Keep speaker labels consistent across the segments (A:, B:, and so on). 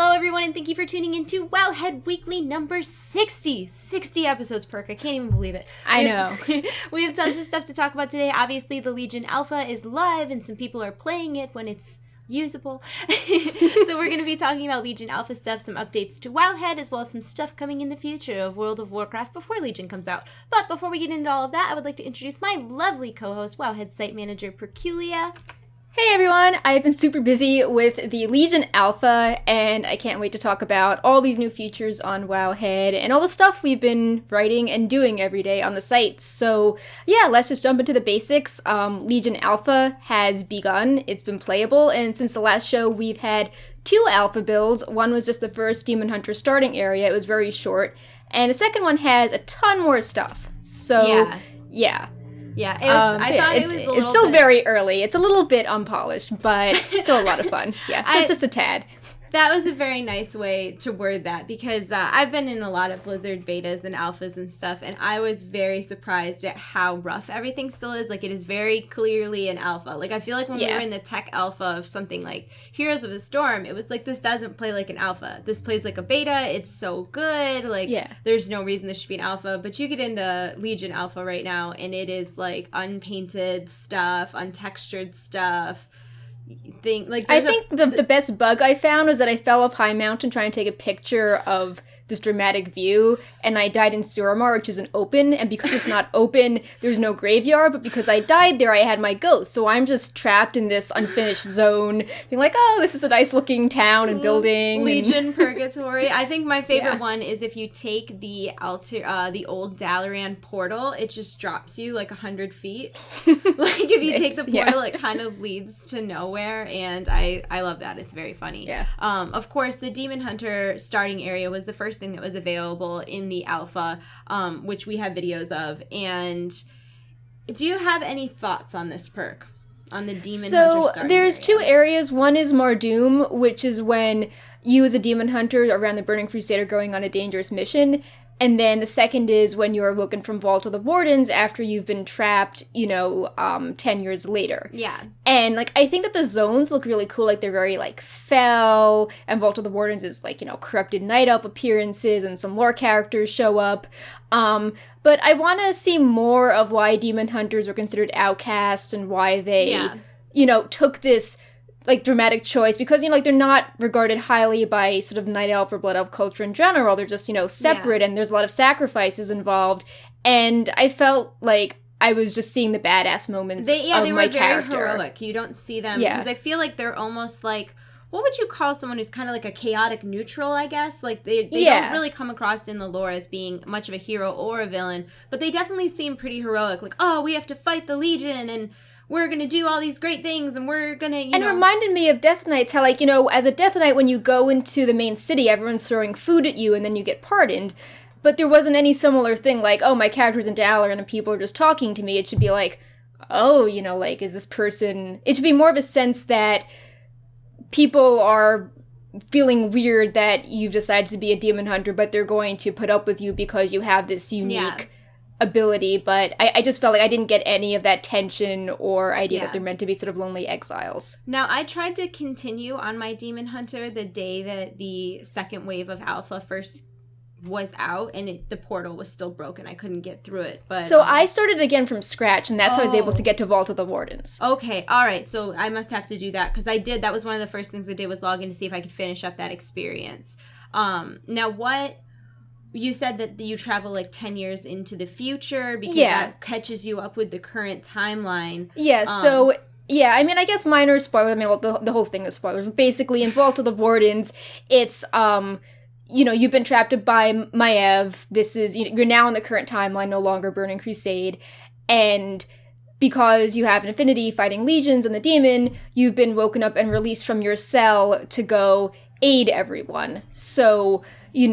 A: Hello, everyone, and thank you for tuning in to Wowhead Weekly number 60. 60 episodes, Perk. I can't even believe it.
B: I know.
A: We have tons of stuff to talk about today. Obviously, the Legion Alpha is live, and some people are playing it when it's usable. So we're going to be talking about Legion Alpha stuff, some updates to Wowhead, as well as some stuff coming in the future of World of Warcraft before Legion comes out. But before we get into all of that, I would like to introduce my lovely co-host, Wowhead site manager, Perculia.
B: Hey everyone, I've been super busy with the Legion Alpha, and I can't wait to talk about all these new features on Wowhead and all the stuff we've been writing and doing every day on the site. So yeah, let's just jump into the basics. Legion Alpha has begun, it's been playable, and since the last show we've had 2 alpha builds. One was just the first Demon Hunter starting area, it was very short, and the second one has a ton more stuff. So yeah.
A: Yeah, it was, I thought it was a little
B: It's still very early. It's a little bit unpolished, but still a lot of fun. Yeah, just a tad.
A: That was a very nice way to word that, because I've been in a lot of Blizzard betas and alphas and stuff, and I was very surprised at how rough everything still is. Like, it is very clearly an alpha. Like, I feel like when we were in the tech alpha of something like Heroes of the Storm, it was like, this doesn't play like an alpha. This plays like a beta. It's so good. Like, there's no reason this should be an alpha. But you get into Legion Alpha right now, and it is like unpainted stuff, untextured stuff.
B: I think the best bug I found was that I fell off High Mountain trying to take a picture of this dramatic view, and I died in Suramar, which is an open, and because it's not open, there's no graveyard, but because I died there, I had my ghost, so I'm just trapped in this unfinished zone, being like, oh, this is a nice looking town and building.
A: Legion Purgatory. I think my favorite one is if you take the old Dalaran portal, it just drops you like 100 feet. Like, if you take the portal, it kind of leads to nowhere, and I love that. It's very funny.
B: Yeah.
A: Of course, the Demon Hunter starting area was the first thing that was available in the alpha, which we have videos of. And do you have any thoughts on this perk, on the Demon Hunter starting
B: there's
A: area?
B: 2 areas. One is Mardoom, which is when you as a Demon Hunter around the Burning Crusade are going on a dangerous mission. And then the second is when you're awoken from Vault of the Wardens after you've been trapped, 10 years later.
A: Yeah.
B: And, I think that the zones look really cool. They're very, Fel, and Vault of the Wardens is, corrupted Night Elf appearances, and some lore characters show up. But I want to see more of why Demon Hunters were considered outcasts and why they, took this dramatic choice, because, they're not regarded highly by sort of Night Elf or Blood Elf culture in general. They're just, separate, and there's a lot of sacrifices involved. And I felt like I was just seeing the badass moments of my character.
A: They were very heroic. You don't see them, because I feel like they're almost like, what would you call someone who's kind of like a chaotic neutral, I guess? Like, they don't really come across in the lore as being much of a hero or a villain, but they definitely seem pretty heroic. Like, oh, we have to fight the Legion, and we're going to do all these great things, and we're going to,
B: And it reminded me of Death Knights, how, as a Death Knight, when you go into the main city, everyone's throwing food at you, and then you get pardoned. But there wasn't any similar thing, like, oh, my character's in Dalaran, and people are just talking to me. It should be like, oh, is this person... It should be more of a sense that people are feeling weird that you've decided to be a Demon Hunter, but they're going to put up with you because you have this unique... ability, but I just felt like I didn't get any of that tension or idea that they're meant to be sort of lonely exiles.
A: Now, I tried to continue on my Demon Hunter the day that the second wave of Alpha first was out, and the portal was still broken. I couldn't get through it. But
B: so I started again from scratch, and that's how I was able to get to Vault of the Wardens.
A: Okay, all right. So I must have to do that, because I did. That was one of the first things I did, was log in to see if I could finish up that experience. Now, what... You said that you travel 10 years into the future, because that catches you up with the current timeline.
B: Yeah, I guess minor spoilers. The whole thing is spoilers. But basically, in Vault of the Wardens, it's, you've been trapped by Maiev. This is, you're now in the current timeline, no longer Burning Crusade. And because you have an affinity fighting legions and the demon, you've been woken up and released from your cell to go aid everyone. So... you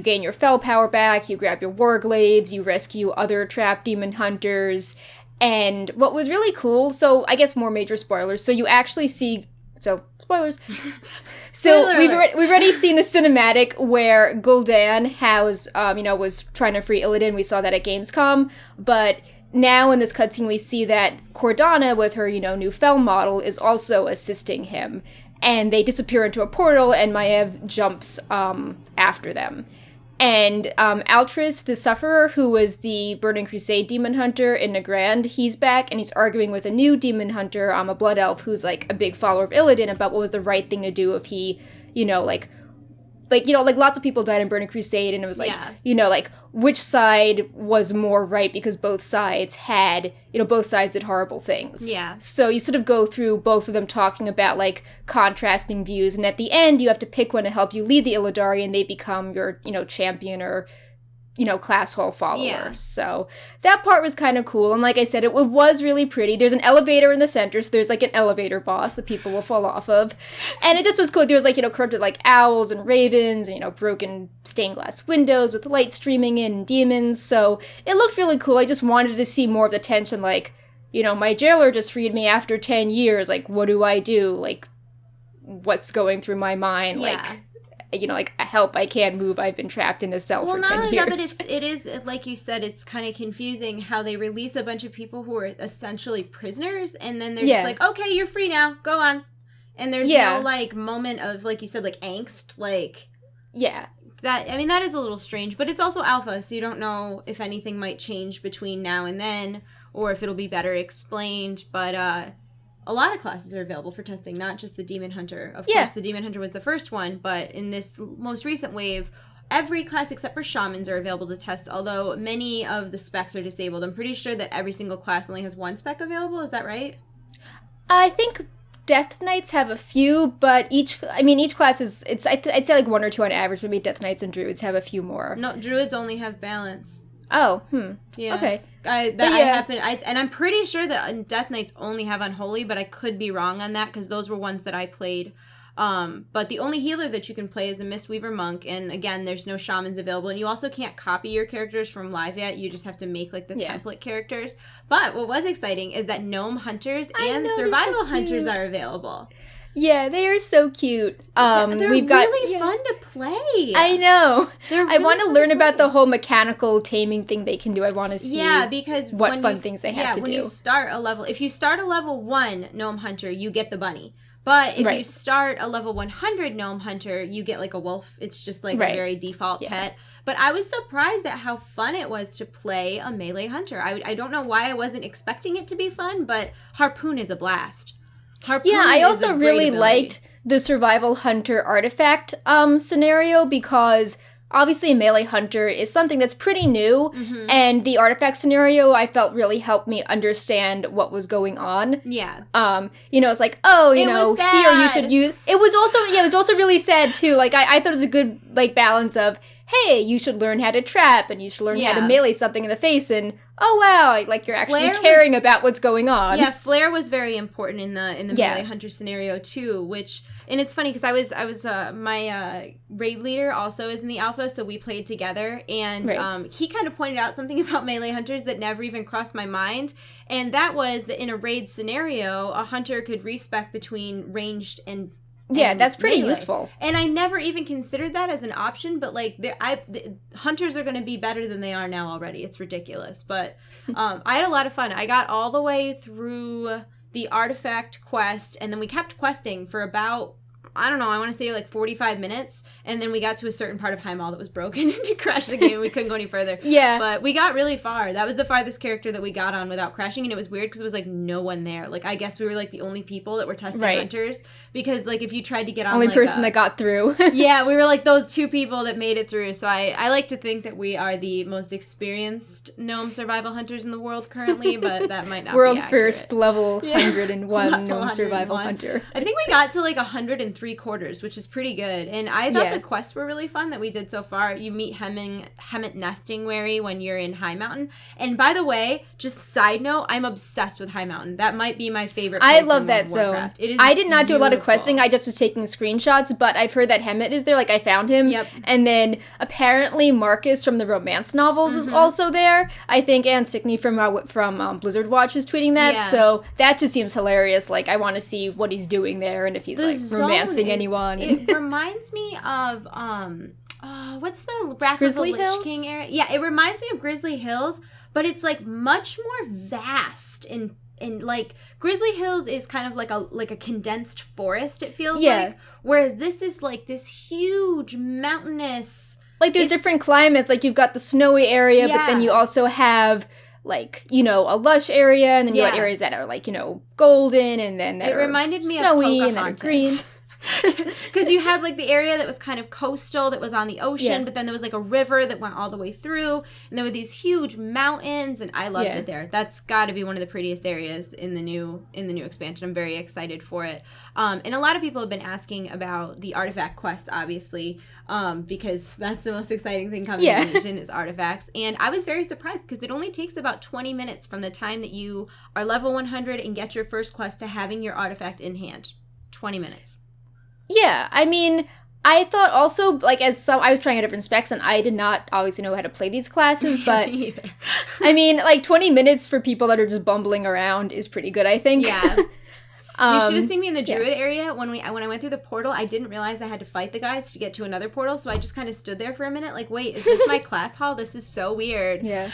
B: gain your Fel power back, you grab your Warglaives, you rescue other trapped Demon Hunters, and what was really cool, so I guess more major spoilers, so you actually see, spoilers. So we've already seen the cinematic where Gul'dan was trying to free Illidan. We saw that at Gamescom, but now in this cutscene we see that Cordana with her, new Fel model is also assisting him. and they disappear into a portal, and Maev jumps after them. And Altris, the Sufferer, who was the Burning Crusade demon hunter in Nagrand, he's back, and he's arguing with a new demon hunter, a blood elf, who's, like, a big follower of Illidan, about what was the right thing to do if he, lots of people died in Burning Crusade, and it was which side was more right, because both sides did horrible things.
A: Yeah.
B: So you sort of go through both of them talking about, like, contrasting views, and at the end, you have to pick one to help you lead the Illidari, and they become your, champion or, class hall follower.
A: Yeah.
B: So that part was kind of cool, and like I said, it was really pretty. There's an elevator in the center, so there's, like, an elevator boss that people will fall off of, and it just was cool. There was, like, corrupted, like, owls and ravens, and, broken stained glass windows with light streaming in, and demons, so it looked really cool. I just wanted to see more of the tension, like, my jailer just freed me after 10 years, like, what do I do? Like, what's going through my mind?
A: Yeah.
B: Help, I can't move, I've been trapped in a cell for 10 years. Well, not only that,
A: but it is, like you said, it's kind of confusing how they release a bunch of people who are essentially prisoners, and then they're just like, okay, you're free now, go on. And there's no, like, moment of, like you said, like, angst, like...
B: Yeah.
A: That is a little strange, but it's also alpha, so you don't know if anything might change between now and then, or if it'll be better explained, but, a lot of classes are available for testing, not just the Demon Hunter. Of course, the Demon Hunter was the first one, but in this most recent wave, every class except for Shamans are available to test, although many of the specs are disabled. I'm pretty sure that every single class only has one spec available, is that right?
B: I think Death Knights have a few, but each class is, I'd say like one or two on average. Maybe Death Knights and Druids have a few more.
A: No, Druids only have balance.
B: Oh,
A: Yeah.
B: Okay.
A: And I'm pretty sure that Death Knights only have Unholy, but I could be wrong on that because those were ones that I played. But the only healer that you can play is a Mistweaver Monk, and again, there's no Shamans available, and you also can't copy your characters from live yet. You just have to make like the template characters. But what was exciting is that Gnome Hunters and Survival Hunters are available.
B: Yeah, they are so cute.
A: They're really fun to play.
B: I know.
A: Really
B: I want to learn about the whole mechanical taming thing they can do. I want to see
A: because
B: what fun things they have to do.
A: When you start if you start a level 1 Gnome Hunter, you get the bunny. But if you start a level 100 Gnome Hunter, you get like a wolf. It's just like a very default pet. But I was surprised at how fun it was to play a melee hunter. I don't know why I wasn't expecting it to be fun, but Harpoon is a blast.
B: I also really liked the Survival Hunter artifact scenario because obviously a melee hunter is something that's pretty new, and the artifact scenario I felt really helped me understand what was going on.
A: Yeah.
B: It's like, here you should use... It was also really sad too. Like, I thought it was a good, like, balance of, hey, you should learn how to trap, and you should learn how to melee something in the face, and oh wow, like you're actually caring about what's going on.
A: Yeah, Flare was very important in the melee hunter scenario too, and it's funny because I was my raid leader also is in the alpha, so we played together, and he kind of pointed out something about melee hunters that never even crossed my mind, and that was that in a raid scenario, a hunter could respec between ranged and
B: that's pretty
A: melee.
B: useful.
A: And I never even considered that as an option, but like the hunters are going to be better than they are now already. It's ridiculous. But I had a lot of fun. I got all the way through the artifact quest, and then we kept questing for about, I don't know, I want to say like 45 minutes, and then we got to a certain part of Heimdall that was broken and it crashed the game. We couldn't go any further.
B: Yeah.
A: But we got really far. That was the farthest character that we got on without crashing, and it was weird because it was like no one there. Like, I guess we were like the only people that were testing hunters, because like if you tried to get on
B: only person that got through.
A: Yeah, we were like those two people that made it through. So I like to think that we are the most experienced gnome survival hunters in the world currently, but that might not
B: World
A: be accurate.
B: First level 101 gnome survival hunter.
A: I think we got to like 103 quarters, which is pretty good. And I thought the quests were really fun that we did so far. You meet Hemmet Nesting Wary when you're in High Mountain. And by the way, just side note, I'm obsessed with High Mountain. That might be my favorite place.
B: I love that zone. I did not do a lot of questing. I just was taking screenshots, but I've heard that Hemmet is there. Like, I found him.
A: Yep.
B: And then apparently Marcus from the romance novels is also there. I think Anne Sickney from Blizzard Watch was tweeting that.
A: Yeah.
B: So that just seems hilarious. Like, I want to see what he's doing there and if he's like romancing anyone.
A: It reminds me of what's the Wrath
B: Grizzly
A: of the Lich
B: Hills?
A: King area? Yeah, it reminds me of Grizzly Hills, but it's like much more vast and and like Grizzly Hills is kind of like a condensed forest, it feels like. Whereas this is like this huge mountainous,
B: like there's different climates. Like you've got the snowy area, but then you also have like, you know, a lush area, and then you got areas that are like, you know, golden, and then that
A: reminded me
B: snowy,
A: of
B: and then green.
A: Because you had like the area that was kind of coastal, that was on the ocean, but then there was like a river that went all the way through, and there were these huge mountains, and I loved it there. That's got to be one of the prettiest areas in the new expansion. I'm very excited for it. And a lot of people have been asking about the artifact quest, obviously, because that's the most exciting thing coming in Legion is artifacts. And I was very surprised because it only takes about 20 minutes from the time that you are level 100 and get your first quest to having your artifact in hand. 20 minutes.
B: Yeah, I mean, I thought also, like, I was trying out different specs, and I did not obviously know how to play these classes, but,
A: Me either.
B: I mean, like, 20 minutes for people that are just bumbling around is pretty good, I think.
A: Yeah. You should have seen me in the Druid area. When I went through the portal, I didn't realize I had to fight the guys to get to another portal, so I just kind of stood there for a minute, like, wait, is this my class hall? This is so weird.
B: Yeah.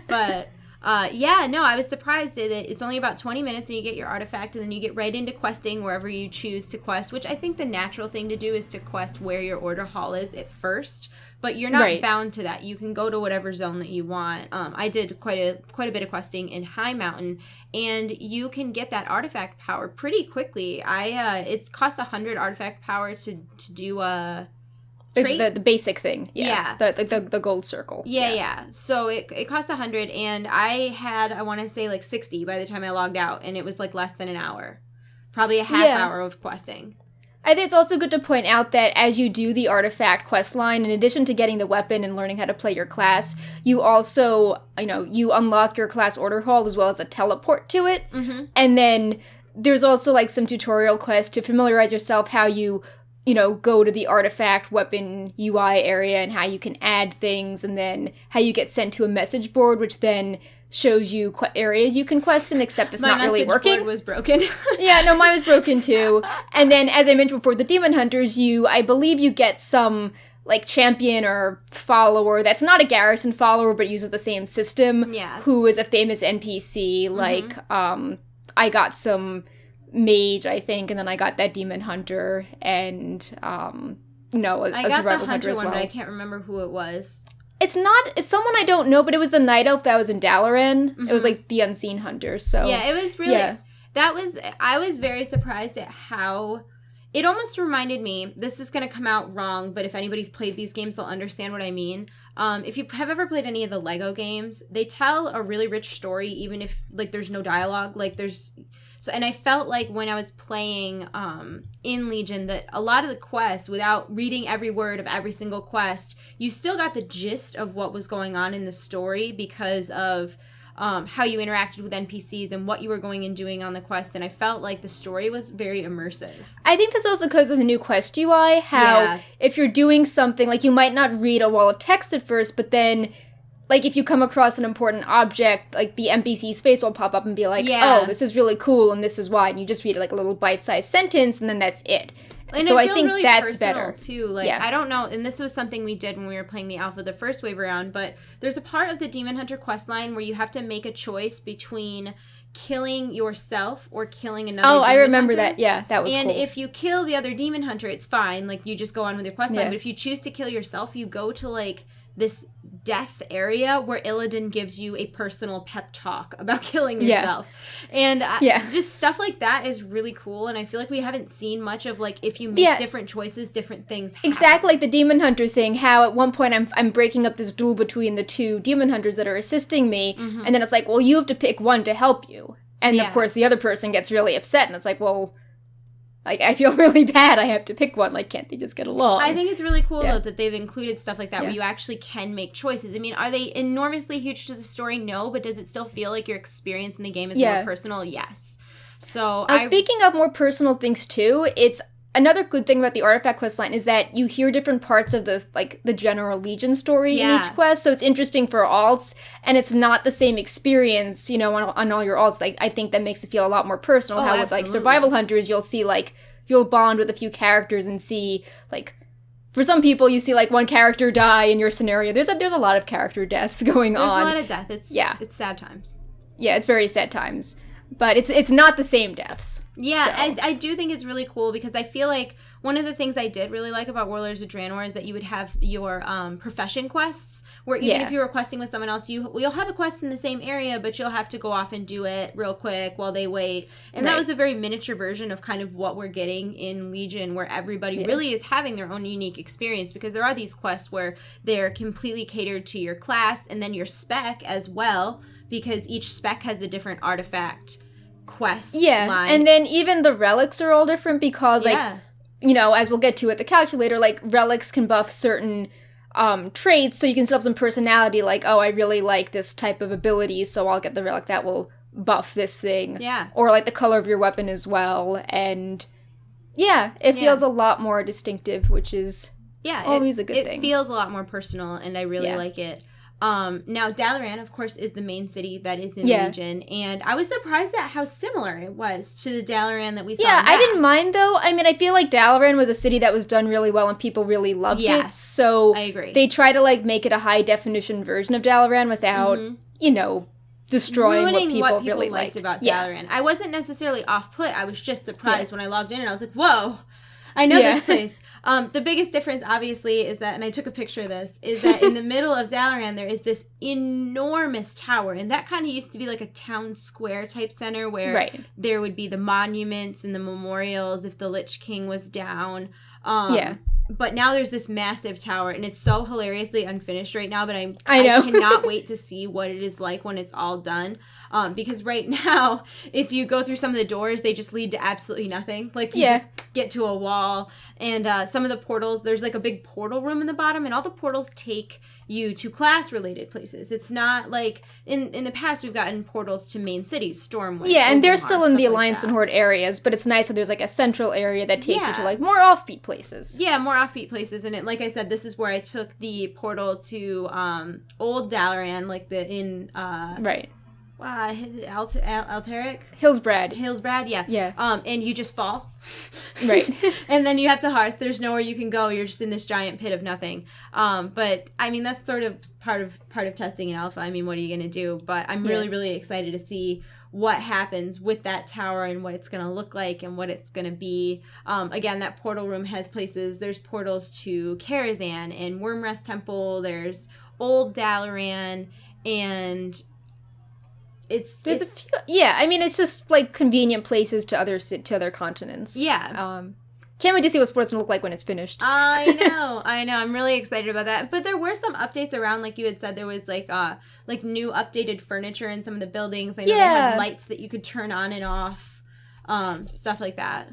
A: But... I was surprised that it's only about 20 minutes and you get your artifact, and then you get right into questing wherever you choose to quest, which I think the natural thing to do is to quest where your order hall is at first, but you're not bound to that. You can go to whatever zone that you want. I did quite a bit of questing in High Mountain, and you can get that artifact power pretty quickly. It costs 100 artifact power to do a...
B: The basic thing. The gold circle.
A: Yeah. So it cost 100, and I had, I want to say, like 60 by the time I logged out, and it was like less than an hour. Probably a half hour of questing.
B: I think it's also good to point out that as you do the artifact quest line, in addition to getting the weapon and learning how to play your class, you also, you unlock your class order hall as well as a teleport to it. Mm-hmm. And then there's also like some tutorial quests to familiarize yourself how you go to the artifact weapon UI area and how you can add things, and then how you get sent to a message board, which then shows you areas you can quest in, except it's not really working.
A: My message board was broken.
B: Yeah, no, mine was broken too. And then, as I mentioned before, the Demon Hunters, I believe you get some, like, champion or follower that's not a garrison follower, but uses the same system, who is a famous NPC, like, I got some... mage, I think, and then I got that demon hunter and a survival hunter as well.
A: But I can't remember who it was.
B: It's someone I don't know, but it was the night elf that was in Dalaran. Mm-hmm. It was like the unseen hunter. So
A: yeah, it was really I was very surprised at how it almost reminded me, this is going to come out wrong, but if anybody's played these games, they'll understand what I mean. If you have ever played any of the Lego games, they tell a really rich story, even if, like, there's no dialogue. Like, and I felt like when I was playing in Legion that a lot of the quests, without reading every word of every single quest, you still got the gist of what was going on in the story because of how you interacted with NPCs and what you were going and doing on the quest. And I felt like the story was very immersive. I
B: think that's also because of the new quest UI, how if you're doing something, like, you might not read a wall of text at first, but then... like, if you come across an important object, like, the NPC's face will pop up and be like, oh, this is really cool, and this is why, and you just read, like, a little bite-sized sentence, and then that's it.
A: And
B: so
A: I
B: think
A: really
B: that's better,
A: too. Like, I don't know, and this was something we did when we were playing the alpha the first wave around, but there's a part of the Demon Hunter questline where you have to make a choice between killing yourself or killing another demon
B: I remember
A: hunter.
B: That. Yeah, that was
A: cool. And if you kill the other demon hunter, it's fine. Like, you just go on with your questline. But if you choose to kill yourself, you go to, like, this death area where Illidan gives you a personal pep talk about killing yourself. And just stuff like that is really cool, and I feel like we haven't seen much of, like, if you make different choices, different things happen.
B: Exactly, like the Demon Hunter thing, how at one point I'm breaking up this duel between the two Demon Hunters that are assisting me, and then it's like, well, you have to pick one to help you. And of course the other person gets really upset, and it's like, well... like, I feel really bad I have to pick one. Like, can't they just get along?
A: I think it's really cool, though, that they've included stuff like that where you actually can make choices. I mean, are they enormously huge to the story? No, but does it still feel like your experience in the game is more personal? Yes. So,
B: speaking of more personal things, too, it's... another good thing about the artifact quest line is that you hear different parts of the general Legion story in each quest, so it's interesting for alts, and it's not the same experience, on all your alts. Like, I think that makes it feel a lot more personal. How with, like, survival hunters, you'll see, like, you'll bond with a few characters and see, like, for some people, you see, like, one character die in your scenario. There's a lot of character deaths going on.
A: There's a lot of death. It's sad times.
B: yeah, it's very sad times. But it's not the same deaths.
A: Yeah,
B: so.
A: I do think it's really cool because I feel like one of the things I did really like about Warlords of Draenor is that you would have your profession quests, where even if you were questing with someone else, you'll have a quest in the same area, but you'll have to go off and do it real quick while they wait. And that was a very miniature version of kind of what we're getting in Legion, where everybody really is having their own unique experience, because there are these quests where they're completely catered to your class and then your spec as well, because each spec has a different artifact quest line.
B: And then even the relics are all different because, like, you know, as we'll get to at the calculator, like, relics can buff certain traits, so you can still have some personality, like, oh, I really like this type of ability, so I'll get the relic that will buff this thing.
A: Yeah.
B: Or, like, the color of your weapon as well, and, it feels a lot more distinctive, which is always a good thing.
A: It feels a lot more personal, and I really like it. Now, Dalaran, of course, is the main city that is in Legion, and I was surprised at how similar it was to the Dalaran that we saw.
B: Yeah, I didn't mind, though. I mean, I feel like Dalaran was a city that was done really well and people really loved it, so
A: I agree.
B: They try to, like, make it a high-definition version of Dalaran without, you know, destroying what people really liked
A: about Dalaran. I wasn't necessarily off-put, I was just surprised when I logged in and I was like, whoa, I know this place. The biggest difference, obviously, is that, and I took a picture of this, is that in the middle of Dalaran, there is this enormous tower. And that kind of used to be like a town square type center where there would be the monuments and the memorials if the Lich King was down. But now there's this massive tower, and it's so hilariously unfinished right now, but I cannot wait to see what it is like when it's all done. Because right now, if you go through some of the doors, they just lead to absolutely nothing. Like, you just get to a wall, and some of the portals, there's like a big portal room in the bottom, and all the portals take you to class-related places. It's not like, in the past, we've gotten portals to main cities, Stormwind.
B: Yeah, and they're still in the Alliance and Horde areas, but it's nice that there's like a central area that takes you to like more offbeat places.
A: Yeah, more offbeat places, and like I said, this is where I took the portal to Old Dalaran, like Alteric? Hillsbrad, yeah. And you just fall.
B: Right.
A: And then you have to hearth. There's nowhere you can go. You're just in this giant pit of nothing. But, I mean, that's sort of part of testing in alpha. I mean, what are you going to do? But I'm really, really excited to see what happens with that tower and what it's going to look like and what it's going to be. Again, that portal room has places. There's portals to Karazhan and Wormrest Temple. There's Old Dalaran, and there's a few. Yeah, I mean, it's just like convenient places to other continents.
B: Yeah. Can't wait to see what sports gonna look like when it's finished.
A: I know. I'm really excited about that. But there were some updates around, like you had said, there was like new updated furniture in some of the buildings. I know they had lights that you could turn on and off, stuff like that.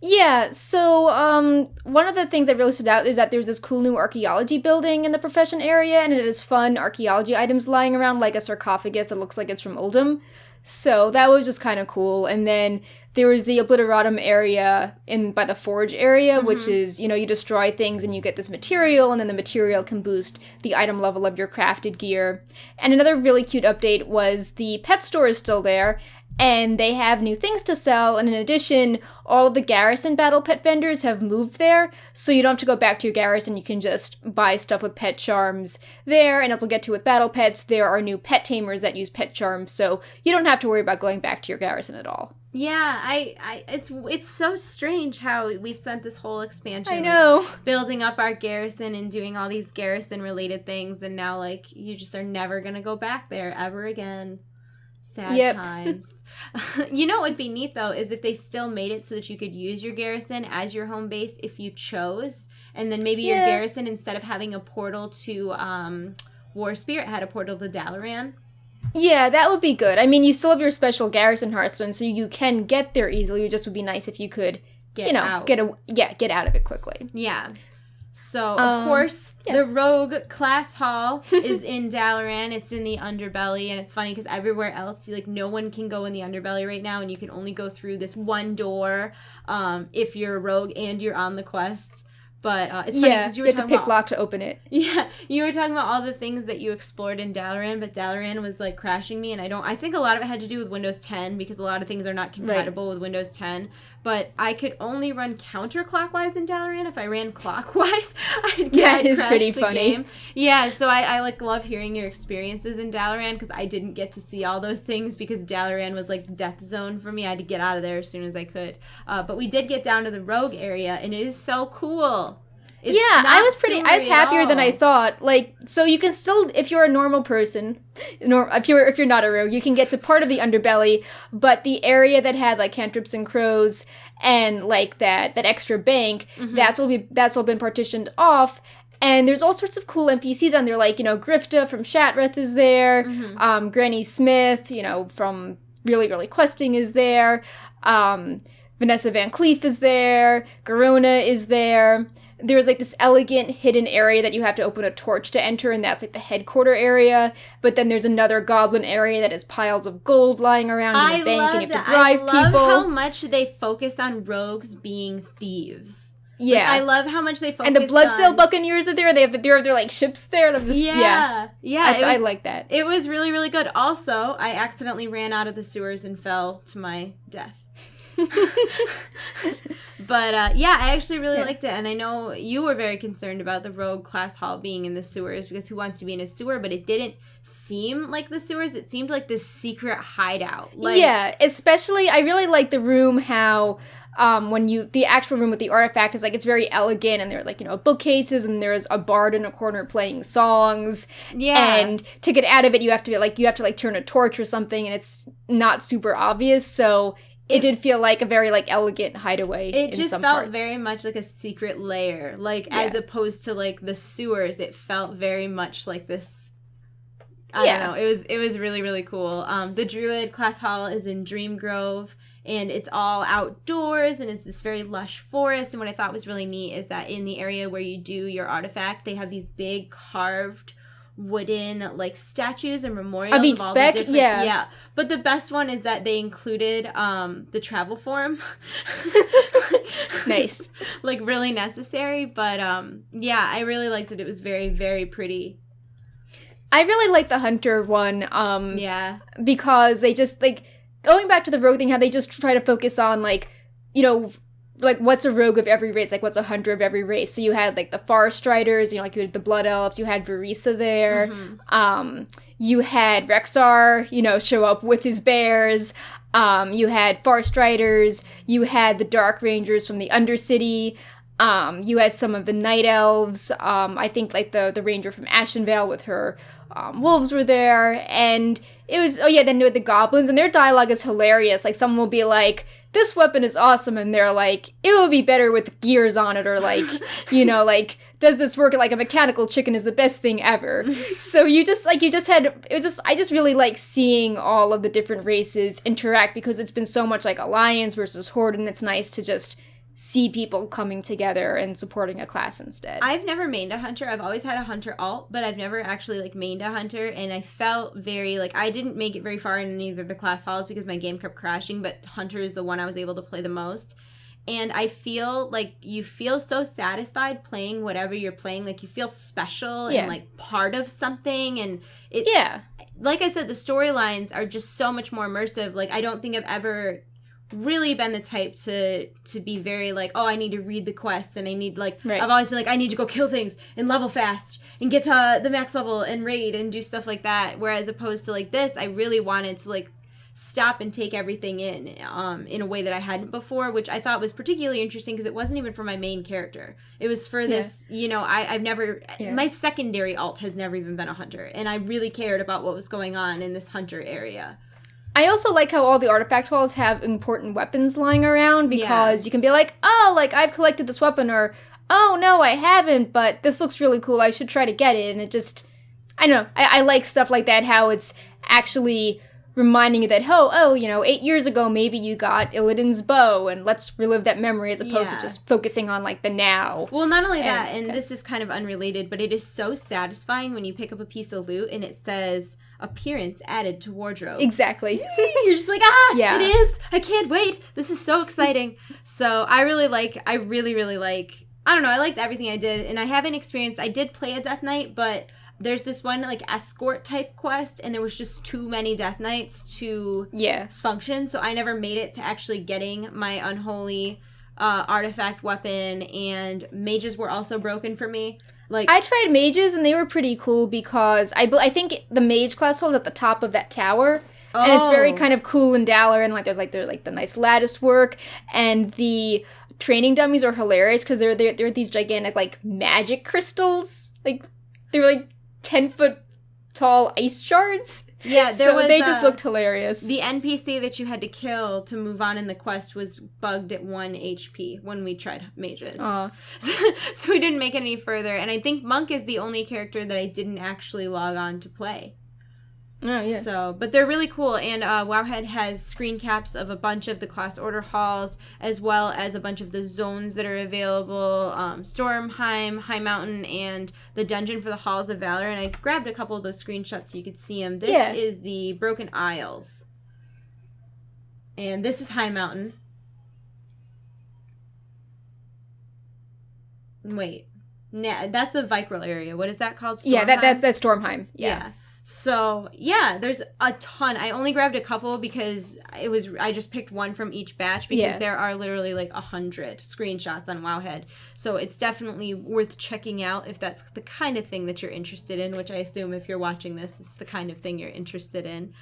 B: Yeah, so one of the things that really stood out is that there's this cool new archaeology building in the profession area, and it has fun archaeology items lying around, like a sarcophagus that looks like it's from Uldum. So that was just kind of cool. And then there was the Obliteratum area by the Forge area, which is, you know, you destroy things and you get this material, and then the material can boost the item level of your crafted gear. And another really cute update was the pet store is still there, and they have new things to sell, and in addition, all of the garrison battle pet vendors have moved there, so you don't have to go back to your garrison, you can just buy stuff with pet charms there, and as we'll get to with battle pets, there are new pet tamers that use pet charms, so you don't have to worry about going back to your garrison at all.
A: Yeah, it's so strange how we spent this whole expansion
B: I know.
A: Building up our garrison and doing all these garrison-related things, and now, like, you just are never gonna go back there ever again. Sad times. You know what would be neat, though, is if they still made it so that you could use your garrison as your home base if you chose, and then maybe your garrison, instead of having a portal to War Spirit, had a portal to Dalaran.
B: Yeah, that would be good. I mean, you still have your special garrison Hearthstone, so you can get there easily. It just would be nice if you could, get out of it quickly.
A: Yeah. So, of course, the Rogue Class Hall is in Dalaran. It's in the Underbelly, and it's funny because everywhere else, like, no one can go in the Underbelly right now, and you can only go through this one door if you're a rogue and you're on the quest. But it's funny because
B: you have to pick lock to open it.
A: Yeah, you were talking about all the things that you explored in Dalaran, but Dalaran was like crashing me, and I think a lot of it had to do with Windows 10 because a lot of things are not compatible with Windows 10. But I could only run counterclockwise in Dalaran. If I ran clockwise, I'd
B: is pretty funny.
A: Game. Yeah, so I like love hearing your experiences in Dalaran because I didn't get to see all those things because Dalaran was like death zone for me. I had to get out of there as soon as I could. But we did get down to the rogue area, and it is so cool.
B: I was happier than I thought. Like, so you can still, if you're a normal person, if you're not a rogue, you can get to part of the underbelly, but the area that had like cantrips and crows and like that extra bank, that's all been partitioned off. And there's all sorts of cool NPCs on there, like, Grifta from Shatreth is there, Granny Smith, from Really Really Questing is there, Vanessa Van Cleef is there, Garona is there. There's like this elegant hidden area that you have to open a torch to enter, and that's like the headquarter area. But then there's another goblin area that has piles of gold lying around in the bank, and you have to bribe people.
A: I love how much they focus on rogues being thieves.
B: Yeah,
A: like, I love how much they focus on...
B: And the Bloodsail Buccaneers are there. They have their like ships there. And I'm just, I like that.
A: It was really, really good. Also, I accidentally ran out of the sewers and fell to my death. But I actually really liked it, and I know you were very concerned about the rogue class hall being in the sewers because who wants to be in a sewer? But it didn't seem like the sewers. It seemed like this secret hideout.
B: Especially I really like the room how the actual room with the artifact is like, it's very elegant, and there's like, bookcases, and there's a bard in a corner playing songs. Yeah. And to get out of it, you have to turn a torch or something, and it's not super obvious. So it did feel like a very, like, elegant hideaway in some parts. It just felt
A: very much like a secret lair. Like, as opposed to, like, the sewers, it felt very much like this... I don't know. It was really, really cool. The Druid class hall is in Dream Grove, and it's all outdoors, and it's this very lush forest. And what I thought was really neat is that in the area where you do your artifact, they have these big carved wooden like statues and memorials
B: of each spec.
A: But the best one is that they included the travel form.
B: Nice.
A: Like really necessary, but I really liked it. It was very, very pretty.
B: I really like the hunter one because they just like going back to the rogue thing, how they just try to focus on like like what's a rogue of every race, like what's a hunter of every race. So you had like the Forest Riders, like you had the Blood Elves, you had Verisa there, you had Rexar, show up with his bears, you had Forest Riders, you had the Dark Rangers from the Undercity, you had some of the Night Elves, I think like the Ranger from Ashenvale with her wolves were there, and it was, then with the Goblins, and their dialogue is hilarious. Like someone will be like, this weapon is awesome, and they're like, it would be better with gears on it, or like, like, does this work like a mechanical chicken is the best thing ever. So I just really like seeing all of the different races interact, because it's been so much like Alliance versus Horde, and it's nice to just see people coming together and supporting a class instead.
A: I've never mained a hunter. I've always had a hunter alt, but I've never actually like mained a hunter, and I felt very like I didn't make it very far in either of the class halls because my game kept crashing, but hunter is the one I was able to play the most. And I feel like you feel so satisfied playing whatever you're playing. Like you feel special and like part of something, and like I said, the storylines are just so much more immersive. Like I don't think I've ever really been the type to be very like, oh, I need to read the quests, and I need like I've always been like, I need to go kill things and level fast and get to the max level and raid and do stuff like that, whereas opposed to like this, I really wanted to like stop and take everything in a way that I hadn't before, which I thought was particularly interesting because it wasn't even for my main character. It was for this, I've never, my secondary alt has never even been a hunter, and I really cared about what was going on in this hunter area.
B: I also like how all the artifact halls have important weapons lying around, because you can be like, oh, like, I've collected this weapon, or, oh, no, I haven't, but this looks really cool, I should try to get it, and it just, I don't know, I like stuff like that, how it's actually reminding you that, 8 years ago, maybe you got Illidan's bow, and let's relive that memory, as opposed to just focusing on, like, the now.
A: Well, not only that, and this is kind of unrelated, but it is so satisfying when you pick up a piece of loot, and it says, appearance added to wardrobe.
B: Exactly.
A: You're just like, it is! I can't wait! This is so exciting! So, I really like I don't know, I liked everything I did, and I haven't experienced, I did play a Death Knight, but there's this one, like, escort type quest, and there was just too many Death Knights to function, so I never made it to actually getting my unholy artifact weapon, and mages were also broken for me. Like,
B: I tried mages, and they were pretty cool because I think the mage class holds at the top of that tower, and it's very kind of cool in Dalaran, and there's the nice lattice work, and the training dummies are hilarious because they're these gigantic, like, magic crystals. Like, they're, like, 10-foot tall ice shards.
A: Yeah,
B: they just looked hilarious.
A: The NPC that you had to kill to move on in the quest was bugged at 1 HP when we tried mages. So we didn't make it any further. And I think Monk is the only character that I didn't actually log on to play.
B: Oh, yeah.
A: So, but they're really cool, and Wowhead has screen caps of a bunch of the class order halls, as well as a bunch of the zones that are available, Stormheim, High Mountain, and the dungeon for the Halls of Valor, and I grabbed a couple of those screenshots so you could see them. This is the Broken Isles, and this is High Mountain. Wait, nah, that's the Vicryl area. What is that called?
B: Stormheim? Yeah, that's Stormheim. Yeah.
A: So, yeah, there's a ton. I only grabbed a couple because I just picked one from each batch because there are literally like 100 screenshots on Wowhead. So it's definitely worth checking out if that's the kind of thing that you're interested in, which I assume if you're watching this, it's the kind of thing you're interested in.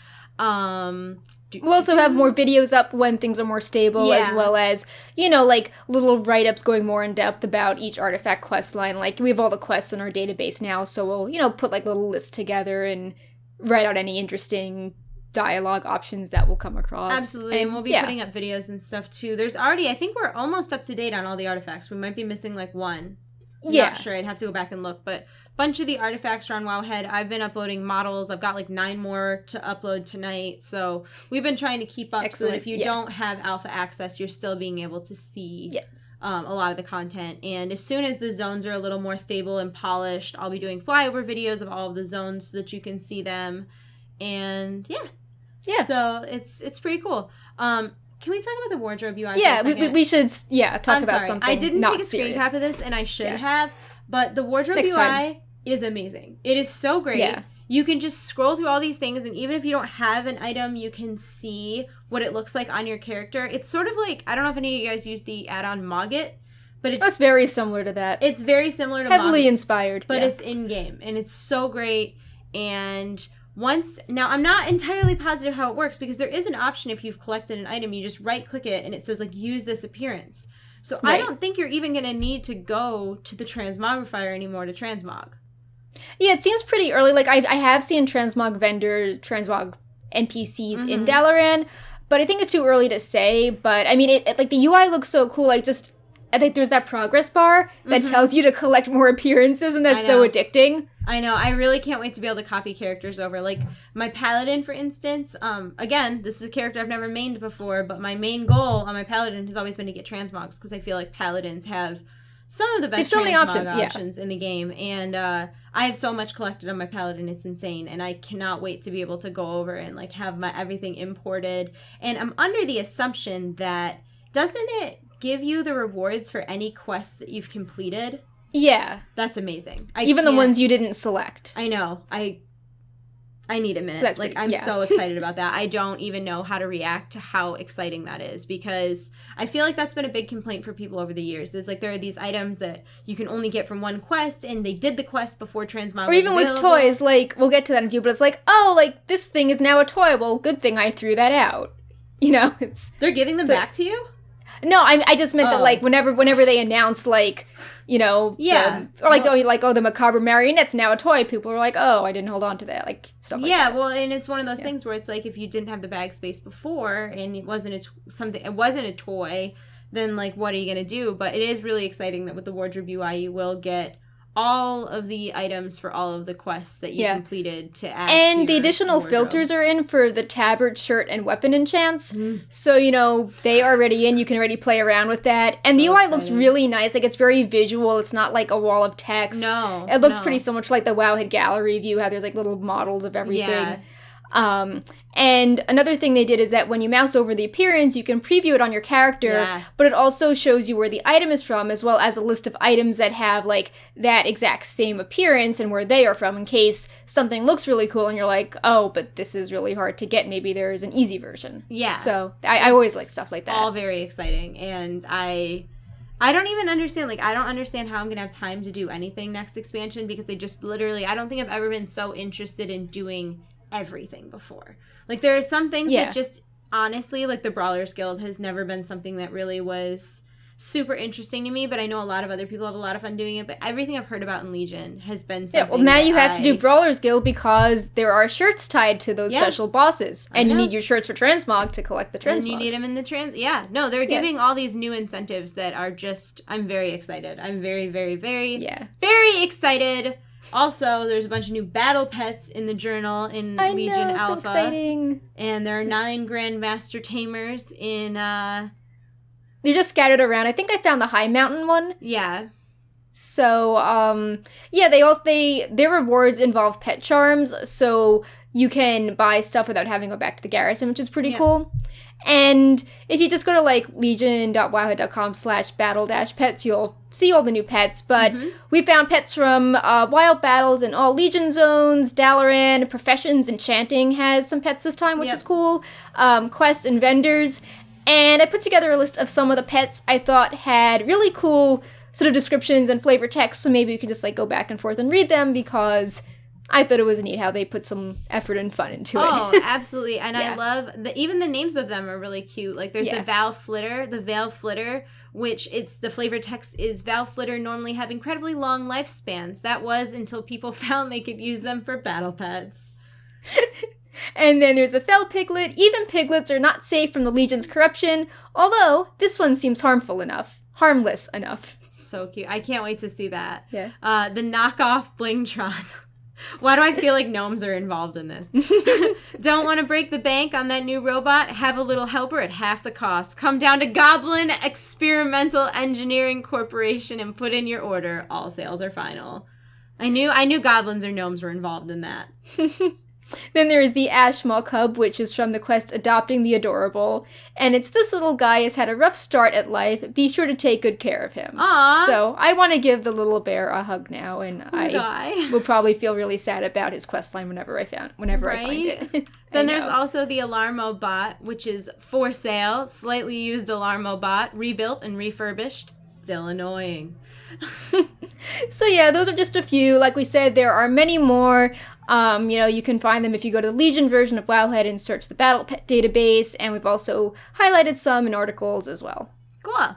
B: We'll also have more videos up when things are more stable, as well as, like, little write-ups going more in depth about each artifact quest line. Like, we have all the quests in our database now, so we'll, put, like, little lists together and write out any interesting dialogue options that we'll come across.
A: Absolutely, and we'll be putting up videos and stuff, too. There's already, I think we're almost up to date on all the artifacts. We might be missing, like, one. Not sure, I'd have to go back and look, but bunch of the artifacts are on Wowhead. I've been uploading models. I've got like 9 more to upload tonight. So we've been trying to keep up. Excellent. So that if you don't have alpha access, you're still being able to see a lot of the content. And as soon as the zones are a little more stable and polished, I'll be doing flyover videos of all of the zones so that you can see them. And so it's pretty cool. Can we talk about the wardrobe UI?
B: Yeah, we should talk about something.
A: I didn't take a
B: serious.
A: screen cap of this, and I should have. But the wardrobe UI is amazing. It is so great. Yeah. You can just scroll through all these things, and even if you don't have an item, you can see what it looks like on your character. It's sort of like, I don't know if any of you guys use the add-on Mogget, but it's
B: very similar to that.
A: It's very similar to
B: Heavily
A: Mogget,
B: inspired.
A: But it's in-game, and it's so great. And now I'm not entirely positive how it works, because there is an option if you've collected an item, you just right-click it, and it says, like, use this appearance. So I don't think you're even going to need to go to the transmogrifier anymore to transmog.
B: Yeah, it seems pretty early. Like, I have seen transmog NPCs in Dalaran, but I think it's too early to say. But, I mean, it like, the UI looks so cool. Like, just, I think there's that progress bar that tells you to collect more appearances, and that's so addicting.
A: I know. I really can't wait to be able to copy characters over. Like, my paladin, for instance, again, this is a character I've never mained before, but my main goal on my paladin has always been to get transmogs, because I feel like paladins have some of the best options in the game. And I have so much collected on my paladin, it's insane. And I cannot wait to be able to go over and, like, have my everything imported. And I'm under the assumption that, doesn't it give you the rewards for any quests that you've completed?
B: Yeah.
A: That's amazing.
B: Even the ones you didn't select.
A: I know. I need a minute. So I'm so excited about that. I don't even know how to react to how exciting that is, because I feel like that's been a big complaint for people over the years. Is like, there are these items that you can only get from one quest, and they did the quest before transmog.
B: Or even with toys, like, we'll get to that in a few, but it's like, oh, like, this thing is now a toy. Well, good thing I threw that out.
A: They're giving them back to you?
B: No, I just meant that, like, whenever they announce, like, or like, the macabre marionette's now a toy, people are like, oh, I didn't hold on to that, like, stuff like that.
A: Yeah, well, and it's one of those things where it's like, if you didn't have the bag space before, and it wasn't a toy, then, like, what are you gonna do? But it is really exciting that with the wardrobe UI, you will get all of the items for all of the quests that you completed to add
B: and
A: to
B: the additional
A: wardrobe.
B: Filters are in for the tabard, shirt, and weapon enchants. So, they are already in. You can already play around with that. And the UI looks really nice. Like, it's very visual. It's not like a wall of text.
A: No.
B: It looks pretty so much like the Wowhead gallery view, how there's, like, little models of everything. Yeah. And another thing they did is that when you mouse over the appearance, you can preview it on your character, but it also shows you where the item is from, as well as a list of items that have, like, that exact same appearance and where they are from, in case something looks really cool and you're like, oh, but this is really hard to get. Maybe there is an easy version.
A: Yeah.
B: So I always like stuff like that.
A: All very exciting. And I don't even understand, like, I don't understand how I'm going to have time to do anything next expansion, because they just literally, I don't think I've ever been so interested in doing everything before. Like, there are some things that just, honestly, like, the Brawlers Guild has never been something that really was super interesting to me, but I know a lot of other people have a lot of fun doing it, but everything I've heard about in Legion has been something
B: well, now you have to do Brawlers Guild because there are shirts tied to those special bosses, and you need your shirts for Transmog to collect the Transmog.
A: And you need them in the no, they're giving all these new incentives that are just, I'm very excited. I'm very, very, very, very excited. Also, there's a bunch of new battle pets in the journal in Legion Alpha.
B: So exciting.
A: And there are 9 Grandmaster Tamers in,
B: they're just scattered around. I think I found the High Mountain one.
A: Yeah.
B: So, their rewards involve pet charms, so you can buy stuff without having to go back to the garrison, which is pretty cool. And if you just go to, like, legion.wowhead.com/battle-pets, you'll see all the new pets. But we found pets from Wild Battles and all Legion zones. Dalaran, Professions, Enchanting has some pets this time, which is cool. Quests and vendors. And I put together a list of some of the pets I thought had really cool sort of descriptions and flavor text, so maybe you can just, like, go back and forth and read them, because I thought it was neat how they put some effort and fun into it.
A: Oh, absolutely. And I love, even the names of them are really cute. Like, there's the Veil Flitter, which the flavor text is Veil Flitter normally have incredibly long lifespans. That was until people found they could use them for battle pets.
B: And then there's the Fel Piglet. Even piglets are not safe from the Legion's corruption, although this one seems harmless enough.
A: So cute. I can't wait to see that.
B: Yeah.
A: The knockoff Blingtron. Why do I feel like gnomes are involved in this? Don't want to break the bank on that new robot? Have a little helper at half the cost. Come down to Goblin Experimental Engineering Corporation and put in your order. All sales are final. I knew goblins or gnomes were involved in that.
B: Then there is the Ashmaw Cub, which is from the quest Adopting the Adorable. And it's this little guy has had a rough start at life. Be sure to take good care of him.
A: Aww.
B: So I want to give the little bear a hug now, and I will probably feel really sad about his quest line whenever I find it.
A: Then there's also the Alarmo Bot, which is for sale. Slightly used Alarmo Bot, rebuilt and refurbished. Still annoying.
B: So yeah, those are just a few. Like we said, there are many more. You can find them if you go to the Legion version of Wowhead and search the Battle Pet database, and we've also highlighted some in articles as well.
A: Cool.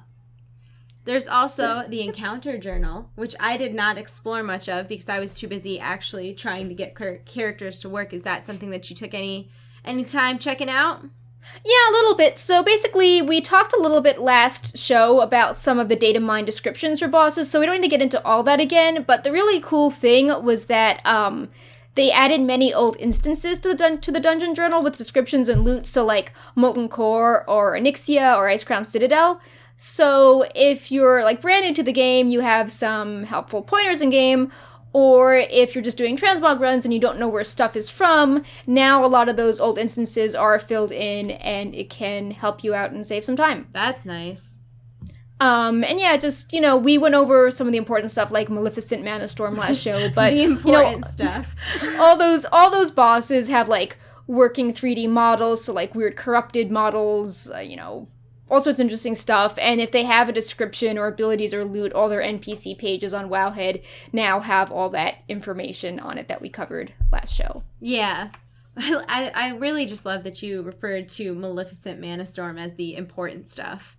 A: There's also the Encounter Journal, which I did not explore much of because I was too busy actually trying to get characters to work. Is that something that you took any time checking out?
B: Yeah, a little bit. So basically, we talked a little bit last show about some of the data mine descriptions for bosses, so we don't need to get into all that again, but the really cool thing was that they added many old instances to the Dungeon Journal with descriptions and loot, so like Molten Core or Onyxia or Icecrown Citadel. So if you're like brand new to the game, you have some helpful pointers in game, or if you're just doing transmog runs and you don't know where stuff is from, now a lot of those old instances are filled in and it can help you out and save some time.
A: That's nice.
B: And yeah, just, we went over some of the important stuff like Maleficent Mana Storm last show, but
A: the important stuff.
B: all those bosses have like working 3D models, so like weird corrupted models, all sorts of interesting stuff, and if they have a description or abilities or loot, all their NPC pages on Wowhead now have all that information on it that we covered last show.
A: Yeah. I really just love that you referred to Maleficent Mana Storm as the important stuff.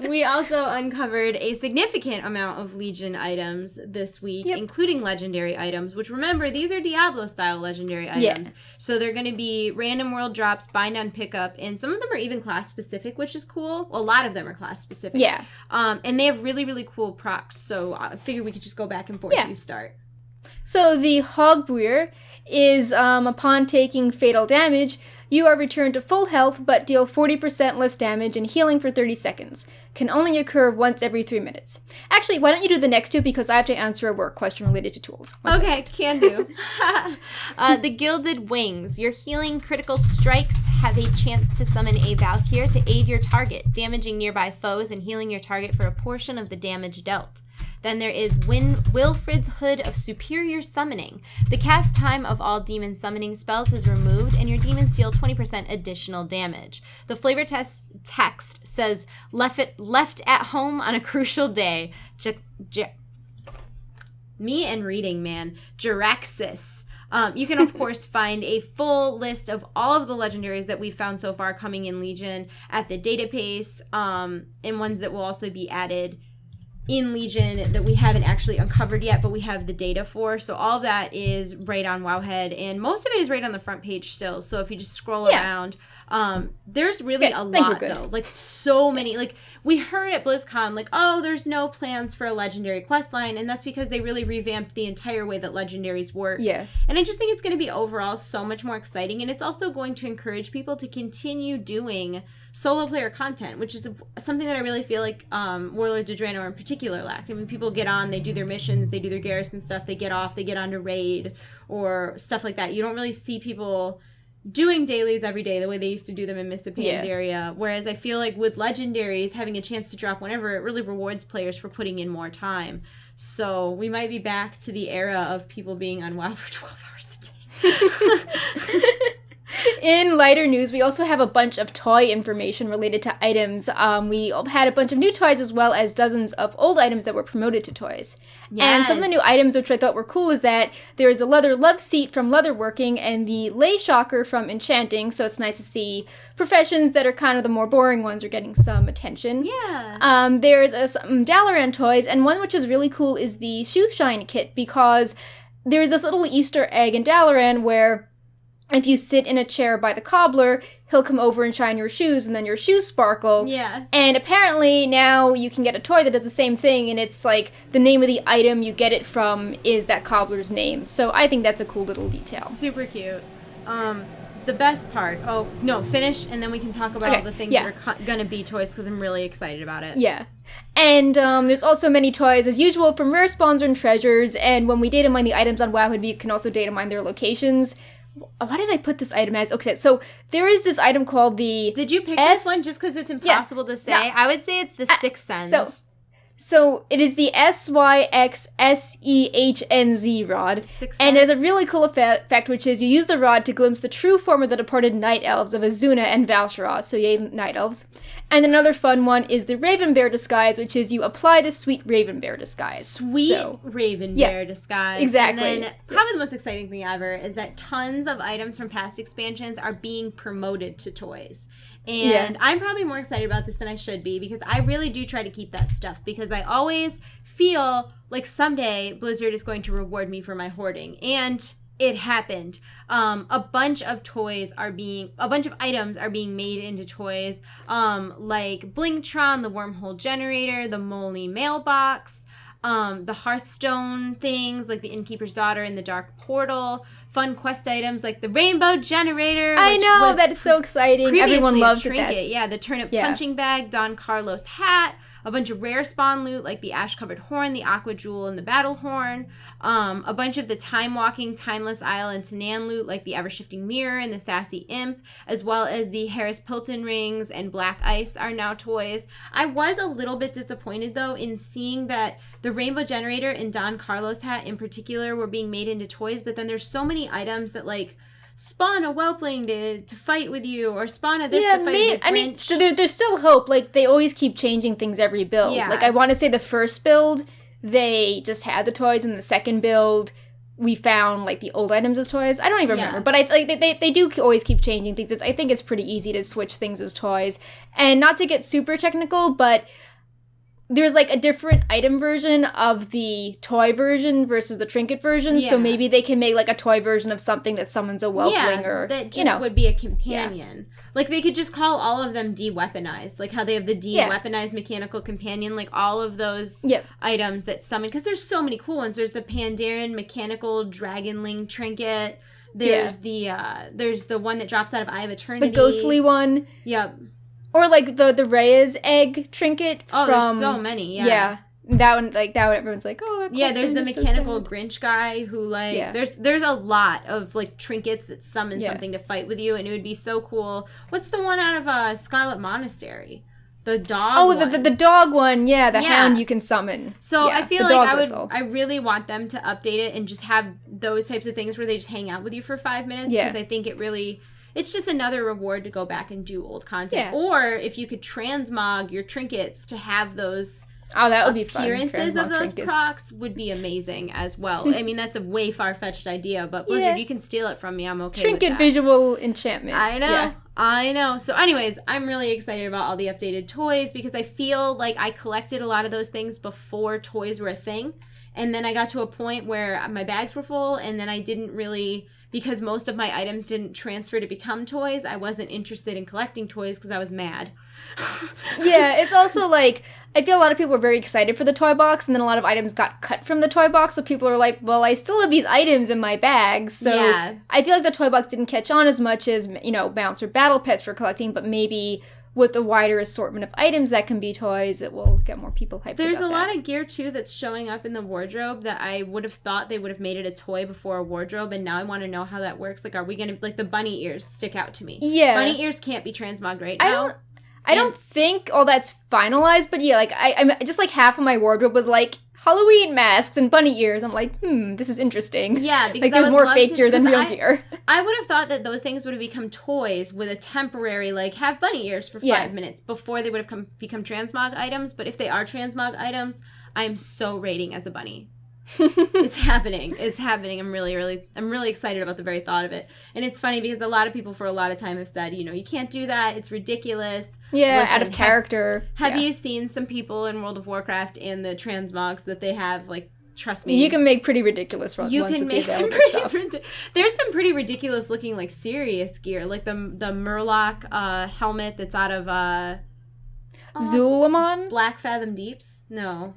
A: We also uncovered a significant amount of Legion items this week, including legendary items, which, remember, these are Diablo-style legendary items. So they're going to be random world drops, bind on pickup, and some of them are even class-specific, which is cool. Well, a lot of them are class-specific.
B: Yeah.
A: And they have really, really cool procs, so I figured we could just go back and forth. You start.
B: So the Hogbreer is, upon taking fatal damage, You are returned to full health, but deal 40% less damage and healing for 30 seconds. Can only occur once every 3 minutes. Actually, why don't you do the next two, because I have to answer a work question related to tools.
A: Okay, can do. The Gilded Wings. Your healing critical strikes have a chance to summon a Valkyr to aid your target, damaging nearby foes and healing your target for a portion of the damage dealt. Then there is Wilfred's Hood of Superior Summoning. The cast time of all demon summoning spells is removed, and your demons deal 20% additional damage. The flavor text says, left at home on a crucial day. Me and reading, man. Jiraxis. You can, of course, find a full list of all of the legendaries that we've found so far coming in Legion at the database, and ones that will also be added in Legion that we haven't actually uncovered yet, but we have the data for. So all of that is right on Wowhead, and most of it is right on the front page still. So if you just scroll around, there's really a lot, though. Like, so many. Like, we heard at BlizzCon, like, oh, there's no plans for a legendary quest line, and that's because they really revamped the entire way that legendaries work. Yeah. And I just think it's going to be overall so much more exciting, and it's also going to encourage people to continue doing solo player content, which is something that I really feel like Warlords of Draenor in particular lack. I mean, people get on, they do their missions, they do their garrison stuff, they get off, they get on to raid or stuff like that. You don't really see people doing dailies every day the way they used to do them in Mists of Pandaria. Whereas I feel like with legendaries, having a chance to drop whenever, it really rewards players for putting in more time. So we might be back to the era of people being on WoW for 12 hours a day.
B: In lighter news, we also have a bunch of toy information related to items. We had a bunch of new toys as well as dozens of old items that were promoted to toys. Yes. And some of the new items which I thought were cool is that there's the leather love seat from leatherworking and the lay shocker from enchanting, so it's nice to see professions that are kind of the more boring ones are getting some attention. Yeah. There's some Dalaran toys, and one which is really cool is the shoe shine kit, because there's this little Easter egg in Dalaran where if you sit in a chair by the cobbler, he'll come over and shine your shoes, and then your shoes sparkle. Yeah. And apparently now you can get a toy that does the same thing, and it's like the name of the item you get it from is that cobbler's name. So I think that's a cool little detail.
A: Super cute. The best part. Oh, no, finish, and then we can talk about all the things that are going to be toys, because I'm really excited about it.
B: Yeah. And there's also many toys, as usual, from rare spawns and treasures, and when we data mine the items on Wowhead, we can also data mine their locations. Why did I put this item as? Okay, so there is this item called the...
A: Did you pick this one just because it's impossible to say? No. I would say it's the Sixth Sense.
B: So it is the SYXSEHNZ rod. And it has a really cool effect, which is you use the rod to glimpse the true form of the departed night elves of Azuna and Valshara, so yay, night elves. And another fun one is the Raven Bear disguise, which is you apply the sweet Raven Bear disguise.
A: Raven Bear disguise.
B: Exactly.
A: And then probably the most exciting thing ever is that tons of items from past expansions are being promoted to toys. And I'm probably more excited about this than I should be, because I really do try to keep that stuff, because I always feel like someday Blizzard is going to reward me for my hoarding. And it happened. A bunch of items are being made into toys, like Blinktron, the Wormhole Generator, the Moley Mailbox, the Hearthstone things like the Innkeeper's Daughter and the Dark Portal, fun quest items like the Rainbow Generator.
B: I know, that is so exciting. Everyone loves
A: it. Yeah, the Turnip Punching Bag, Don Carlos hat, a bunch of rare spawn loot like the Ash-Covered Horn, the Aqua Jewel, and the Battle Horn, a bunch of the Time-Walking, Timeless Isle, and Tanan loot like the Ever-Shifting Mirror and the Sassy Imp, as well as the Harris Pilton rings and Black Ice are now toys. I was a little bit disappointed, though, in seeing that the Rainbow Generator and Don Carlos hat in particular were being made into toys, but then there's so many items that, like, spawn a whelpling to fight with you, or spawn a this to fight with.
B: I mean, so there's still hope. Like, they always keep changing things every build. Yeah. Like, I want to say the first build, they just had the toys, and the second build, we found, like, the old items as toys. I don't even remember, but they do always keep changing things. I think it's pretty easy to switch things as toys. And not to get super technical, but there's, like, a different item version of the toy version versus the trinket version, so maybe they can make, like, a toy version of something that summons a whelpling or,
A: that just would be a companion. Yeah. Like, they could just call all of them de-weaponized, like how they have the de-weaponized mechanical companion, like all of those items that summon, because there's so many cool ones. There's the Pandaren mechanical dragonling trinket. There's the one that drops out of Eye of Eternity.
B: The ghostly one.
A: Yep.
B: Or like the Reyes egg trinket.
A: There's so many. Yeah.
B: Yeah. That one, everyone's like, oh, that's
A: yeah. There's the mechanical Grinch guy who there's a lot of like trinkets that summon something to fight with you, and it would be so cool. What's the one out of Scarlet Monastery? The dog.
B: Oh, the dog one. Yeah, the hound you can summon.
A: So I feel like I really want them to update it and just have those types of things where they just hang out with you for 5 minutes, because I think it's just another reward to go back and do old content. Yeah. Or if you could transmog your trinkets to have those.
B: Oh, that would be fun.
A: Appearances of those procs would be amazing as well. I mean, that's a way far-fetched idea, but Blizzard, you can steal it from me. I'm okay with that.
B: Trinket visual enchantment.
A: I know. Yeah. I know. So anyways, I'm really excited about all the updated toys, because I feel like I collected a lot of those things before toys were a thing. And then I got to a point where my bags were full, and then I didn't really... Because most of my items didn't transfer to become toys, I wasn't interested in collecting toys because I was mad.
B: Yeah, it's also like, I feel a lot of people were very excited for the toy box, and then a lot of items got cut from the toy box, so people are like, well, I still have these items in my bag, so I feel like the toy box didn't catch on as much as, Bouncer Battle Pets for collecting, but maybe with a wider assortment of items that can be toys, it will get more people hyped
A: There's
B: about
A: a lot of gear, too, that's showing up in the wardrobe that I would have thought they would have made it a toy before a wardrobe, and now I want to know how that works. Like, are we going to... Like, the bunny ears stick out to me.
B: Yeah.
A: Bunny ears can't be transmogged right now.
B: I don't think all that's finalized, but yeah, like, I'm just, like, half of my wardrobe was, like, Halloween masks and bunny ears. I'm like, this is interesting.
A: Yeah, because
B: like, there's more fake gear than real gear.
A: I would have thought that those things would have become toys with a temporary, like, have bunny ears for 5 minutes before they would have become transmog items. But if they are transmog items, I am so rating as a bunny. It's happening. It's happening. I'm really excited about the very thought of it. And it's funny because a lot of people for a lot of time have said, you can't do that. It's ridiculous.
B: Yeah, listen, out of character.
A: Have you seen some people in World of Warcraft and the transmogs that they have, like, trust me.
B: You can make pretty ridiculous ones.
A: You can make some pretty there's some pretty ridiculous looking, like, serious gear. Like the Murloc helmet that's out of
B: Zulamon?
A: Black Fathom Deeps? No.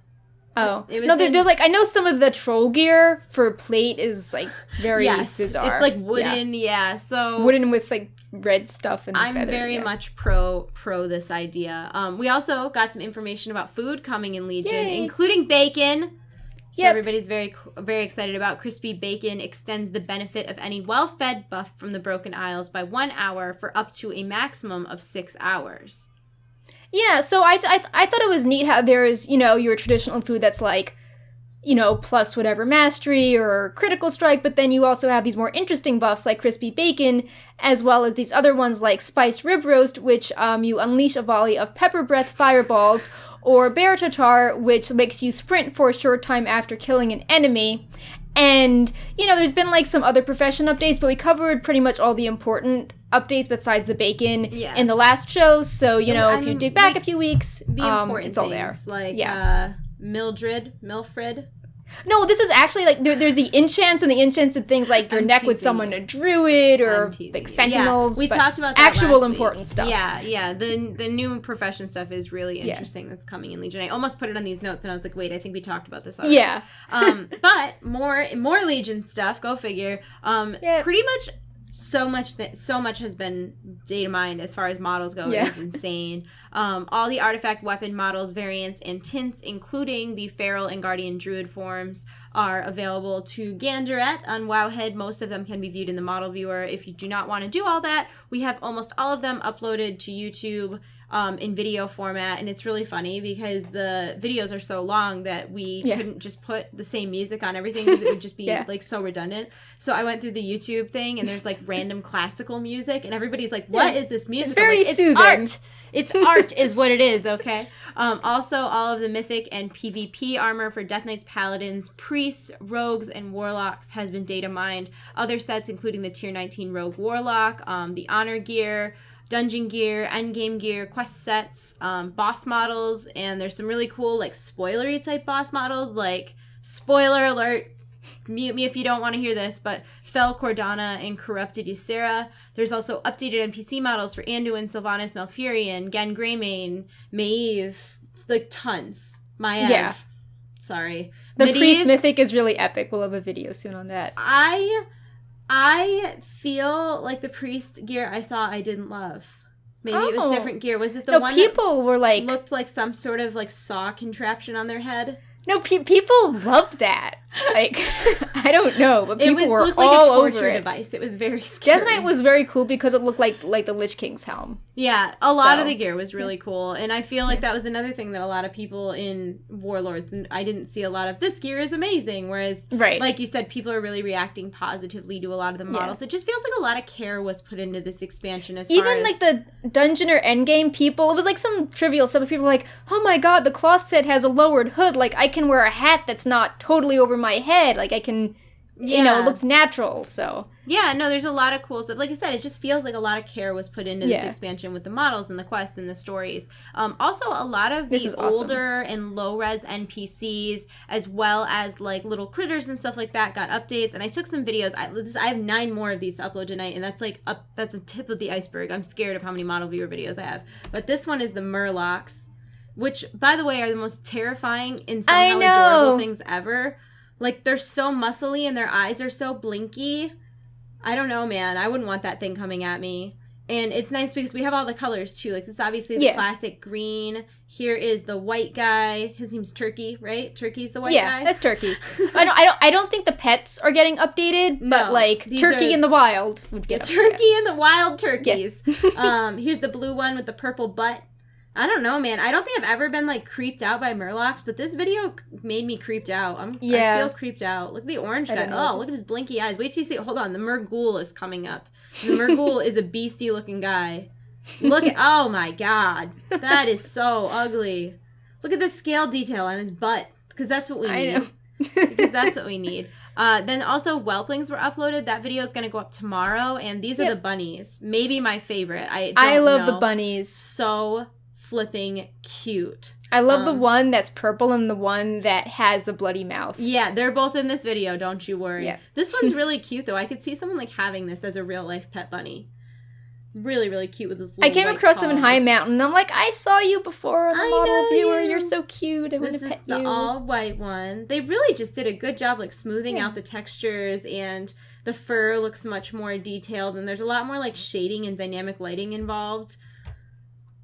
B: Oh. There's like, I know some of the troll gear for plate is, like, very bizarre.
A: It's, like, wooden, so...
B: Wooden with, like, red stuff and
A: I'm
B: feather,
A: very much pro this idea. We also got some information about food coming in Legion, including bacon. So everybody's very, very excited about. Crispy bacon extends the benefit of any well-fed buff from the Broken Isles by 1 hour for up to a maximum of 6 hours.
B: Yeah, so I thought it was neat how there's, your traditional food that's like, plus whatever mastery or critical strike, but then you also have these more interesting buffs like crispy bacon, as well as these other ones like spiced rib roast, which you unleash a volley of pepper breath fireballs, or bear tartar, which makes you sprint for a short time after killing an enemy. And, there's been like some other profession updates, but we covered pretty much all the important updates besides the bacon in the last show. So, if you dig back a few weeks,
A: the important
B: it's all
A: things,
B: there.
A: Like Milfred.
B: No, this is actually like there's the enchants and the enchanted things like your neck would summon a druid or like sentinels.
A: We talked about that
B: actual
A: last
B: important
A: week.
B: stuff.
A: Yeah. The new profession stuff is really interesting. That's coming in Legion. I almost put it on these notes and I was like, wait, I think we talked about this already.
B: Yeah.
A: But more Legion stuff. Go figure. Pretty much. So much has been data mined as far as models go. It is insane. All the artifact weapon models, variants, and tints, including the Feral and Guardian Druid forms, are available to gander at on Wowhead. Most of them can be viewed in the model viewer. If you do not want to do all that, we have almost all of them uploaded to YouTube in video format, and it's really funny because the videos are so long that we couldn't just put the same music on everything because it would just be like so redundant. So I went through the YouTube thing and there's like random classical music and everybody's like, what is this music?
B: It's very soothing.
A: It's art. It's art is what it is, okay? Also, all of the mythic and PvP armor for Death Knights, Paladins, Priests, Rogues, and Warlocks has been data mined. Other sets, including the Tier 19 Rogue Warlock, the Honor gear, dungeon gear, endgame gear, quest sets, boss models, and there's some really cool, like, spoilery type boss models, like, spoiler alert, mute me if you don't want to hear this, but Fel Cordana and Corrupted Ysera. There's also updated NPC models for Anduin, Sylvanas, Malfurion, Gen Greymane, Maeve, like, tons. Maiev. Yeah. Sorry.
B: The Priest Mythic is really epic. We'll have a video soon on that.
A: I feel like the priest gear I saw I didn't love. Maybe it was different gear. Was it the one
B: people were like
A: looked like some sort of like saw contraption on their head?
B: No, people loved that. Like, I don't know, but people were
A: looked
B: all
A: like a torture
B: over it.
A: device. It was very scary.
B: Death Knight was very cool because it looked like the Lich King's helm.
A: Yeah, a lot of the gear was really cool, and I feel like that was another thing that a lot of people in Warlords, and I didn't see a lot of, this gear is amazing, whereas, like you said, people are really reacting positively to a lot of the models. It just feels like a lot of care was put into this expansion as
B: even
A: far as...
B: like the dungeon or endgame people, it was like some trivial stuff. People were like, oh my god, the cloth set has a lowered hood, like I can wear a hat that's not totally over my head, like I can, you know, it looks natural, so.
A: Yeah, no, there's a lot of cool stuff. Like I said, it just feels like a lot of care was put into this expansion with the models and the quests and the stories. Also, a lot of the older and low-res NPCs, as well as like little critters and stuff like that, got updates. And I took some videos. I have 9 more of these to upload tonight, and that's like that's a tip of the iceberg. I'm scared of how many model viewer videos I have. But this one is the Murlocs, which, by the way, are the most terrifying and somehow adorable things ever. Like, they're so muscly and their eyes are so blinky. I don't know, man. I wouldn't want that thing coming at me. And it's nice because we have all the colors, too. Like, this is obviously the classic green. Here is the white guy. His name's Turkey, right? Turkey's the white guy?
B: Yeah, that's Turkey. I don't think the pets are getting updated, but, like, Turkey in the wild would get
A: Turkey in the wild turkeys. Yeah. Here's the blue one with the purple butt. I don't know, man. I don't think I've ever been, like, creeped out by Murlocs, but this video made me creeped out. I feel creeped out. Look at the orange guy. Oh, look at his blinky eyes. Wait till you see it. Hold on. The Murghoul is coming up. The Murghoul is a beastie-looking guy. Look at... Oh, my God. That is so ugly. Look at the scale detail on his butt, because that's what we need. I know. Because that's what we need. Then also, Whelplings were uploaded. That video is going to go up tomorrow, and these are the bunnies. Maybe my favorite. I love
B: the bunnies.
A: So... flipping cute.
B: I love the one that's purple and the one that has the bloody mouth.
A: Yeah, they're both in this video, don't you worry. Yeah. This one's really cute, though. I could see someone, like, having this as a real-life pet bunny. Really, really cute with this little
B: I came across them in High Mountain, and I'm like, I saw you before on the model viewer. You're so cute. I want to pet you. This is the all-white one. They really just did a good job, like, smoothing out the textures, and the fur looks much more detailed, and there's a lot more, like, shading and dynamic lighting involved.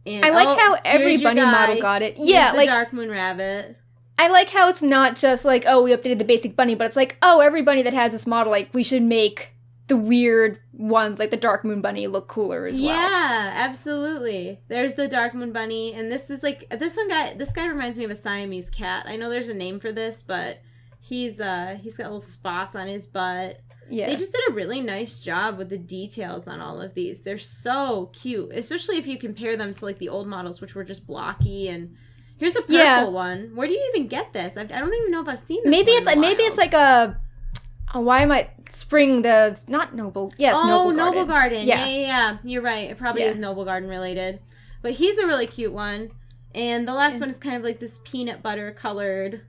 B: And, I like how every bunny model got it.
A: Yeah, like Dark Moon Rabbit.
B: I like how it's not just like, oh, we updated the basic bunny, but it's like, oh, every bunny that has this model, like, we should make the weird ones, like the Dark Moon Bunny, look cooler as well.
A: Yeah, absolutely. There's the Dark Moon Bunny, and this is like, this guy reminds me of a Siamese cat. I know there's a name for this, but he's got little spots on his butt. Yeah. They just did a really nice job with the details on all of these. They're so cute, especially if you compare them to, like, the old models, which were just blocky. And here's the purple one. Where do you even get this? I don't even know if I've seen this.
B: Maybe it's like a why am I spring the not noble? Yes,
A: Noble Garden. Noble Garden. Yeah. You're right. It probably is Noble Garden related. But he's a really cute one. And the last one is kind of like this peanut butter colored.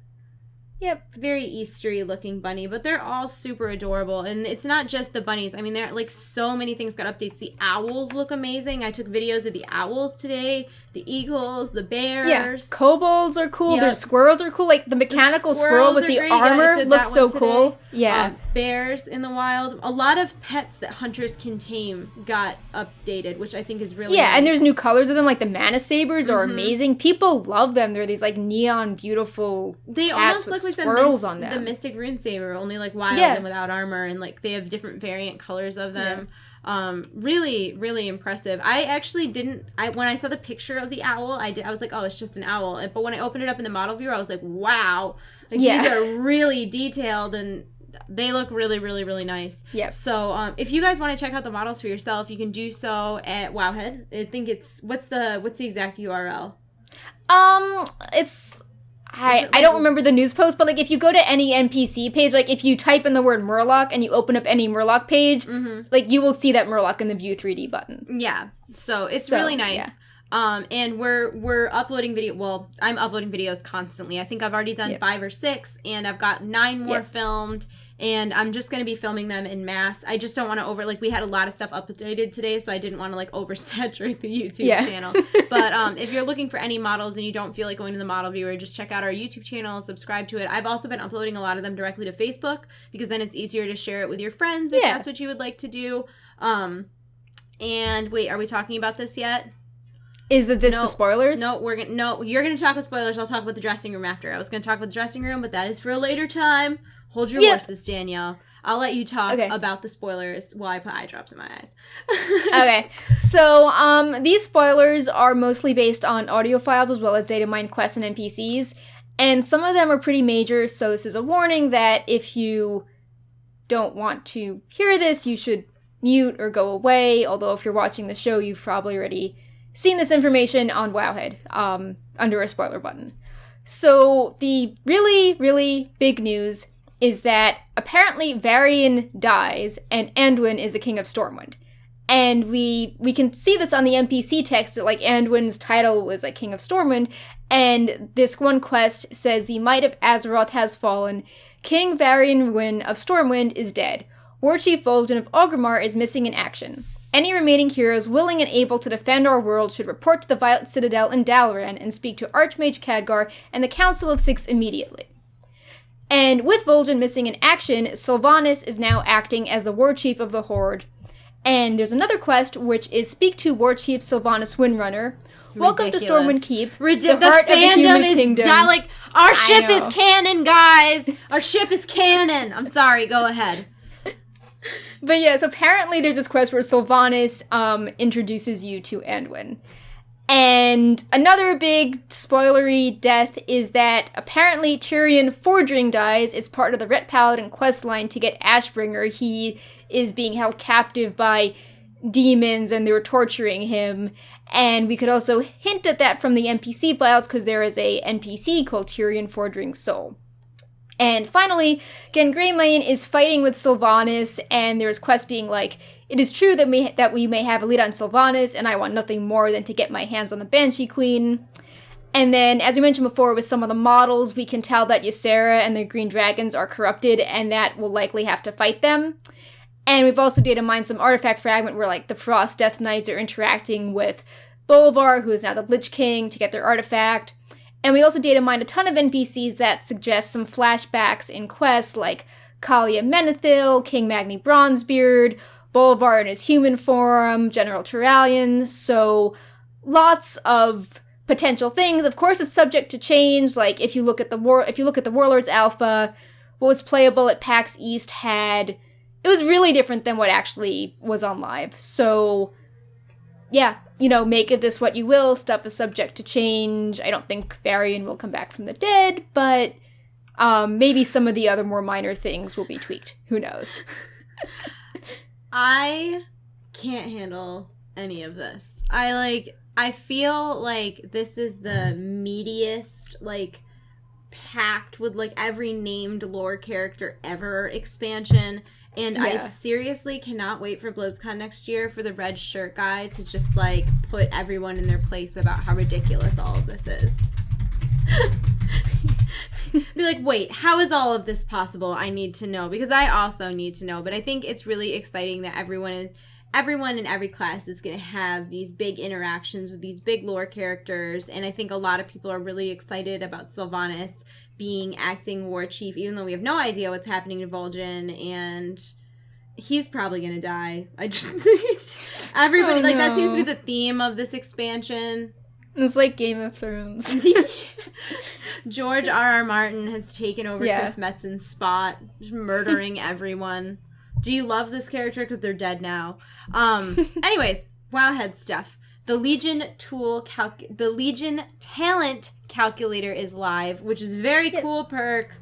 A: Yep, very Eastery looking bunny, but they're all super adorable. And it's not just the bunnies. I mean, there like so many things got updates. The owls look amazing. I took videos of the owls today. The eagles, the bears.
B: Yeah, kobolds are cool. Yep. The squirrels are cool. Like the mechanical squirrel with the armor looks so cool. Yeah.
A: Bears in the wild. A lot of pets that hunters can tame got updated, which I think is really nice.
B: And there's new colors of them. Like the mana sabers are amazing. People love them. They're these like neon beautiful cats with swirls on them.
A: The Mystic Rune Saber, only like wild and without armor, and like they have different variant colors of them. Really, really impressive. I actually when I saw the picture of the owl, I was like, oh, it's just an owl. But when I opened it up in the model viewer, I was like, wow. Like, these are really detailed, and they look really, really, really nice. Yep. So, if you guys want to check out the models for yourself, you can do so at Wowhead. I think it's, what's the exact URL?
B: It's... I don't remember the news post, but like if you go to any NPC page, like if you type in the word Murloc and you open up any Murloc page, like you will see that Murloc in the View 3D button.
A: Yeah, so it's really nice. And we're uploading video. Well, I'm uploading videos constantly. I think I've already done 5 or 6, and I've got 9 more filmed. And I'm just going to be filming them in mass. I just don't want to we had a lot of stuff updated today, so I didn't want to, oversaturate the YouTube channel. But if you're looking for any models and you don't feel like going to the model viewer, just check out our YouTube channel, subscribe to it. I've also been uploading a lot of them directly to Facebook, because then it's easier to share it with your friends if that's what you would like to do. And wait, are we talking about this yet?
B: Is this the spoilers?
A: No, you're gonna talk with spoilers. I'll talk about the dressing room after. I was gonna talk about the dressing room, but that is for a later time. Hold your horses, Danielle. I'll let you talk about the spoilers while I put eye drops in my eyes.
B: Okay. So, these spoilers are mostly based on audio files as well as data mined quests and NPCs. And some of them are pretty major, so this is a warning that if you don't want to hear this, you should mute or go away. Although if you're watching the show, you've probably already seen this information on Wowhead, under a spoiler button. So, the really, really big news is that apparently Varian dies and Anduin is the king of Stormwind. And we can see this on the NPC text that Anduin's title is King of Stormwind, and this one quest says the might of Azeroth has fallen, King Varian Wynn of Stormwind is dead, Warchief Vol'jin of Orgrimmar is missing in action. Any remaining heroes willing and able to defend our world should report to the Violet Citadel in Dalaran and speak to Archmage Khadgar and the Council of Six immediately. And with Vol'jin missing in action, Sylvanas is now acting as the war chief of the Horde. And there's another quest, which is speak to War Chief Sylvanas Windrunner. Welcome to Stormwind Keep.
A: The fandom is our ship is canon, guys. Our ship is canon. I'm sorry. Go ahead.
B: But yeah, so apparently there's this quest where Sylvanas introduces you to Anduin. And another big spoilery death is that apparently Tyrion Fordring dies. It's part of the Ret Paladin questline to get Ashbringer. He is being held captive by demons and they were torturing him. And we could also hint at that from the NPC files because there is a NPC called Tyrion Fordring's Soul. And finally, Gangreymain is fighting with Sylvanas, and there's quests being it is true that we may have a lead on Sylvanas, and I want nothing more than to get my hands on the Banshee Queen. And then, as we mentioned before, with some of the models, we can tell that Ysera and the Green Dragons are corrupted, and that we'll likely have to fight them. And we've also data mined some artifact fragment where, the Frost Death Knights are interacting with Bolvar, who is now the Lich King, to get their artifact. And we also data mined a ton of NPCs that suggest some flashbacks in quests like Kalia Menethil, King Magni Bronzebeard, Bolvar in his human form, General Turalyon, so lots of potential things. Of course, it's subject to change. If you look at the Warlords Alpha, what was playable at PAX East it was really different than what actually was on live. So, yeah, make of this what you will. Stuff is subject to change. I don't think Varian will come back from the dead, but maybe some of the other more minor things will be tweaked. Who knows?
A: I can't handle any of this. I feel like this is the meatiest, packed with, every named lore character ever expansion. And I seriously cannot wait for BlizzCon next year for the red shirt guy to just, put everyone in their place about how ridiculous all of this is. Be like, wait, how is all of this possible? I need to know, because I also need to know. But I think it's really exciting that everyone in every class is going to have these big interactions with these big lore characters. And I think a lot of people are really excited about Sylvanas being acting war chief, even though we have no idea what's happening to Vol'jin, and he's probably going to die. Everybody, that seems to be the theme of this expansion.
B: It's like Game of Thrones.
A: George R.R. Martin has taken over Chris Metzen's spot, just murdering everyone. Do you love this character? Because they're dead now. Anyways, Wowhead stuff. The Legion Talent Calculator is live, which is very cool perk.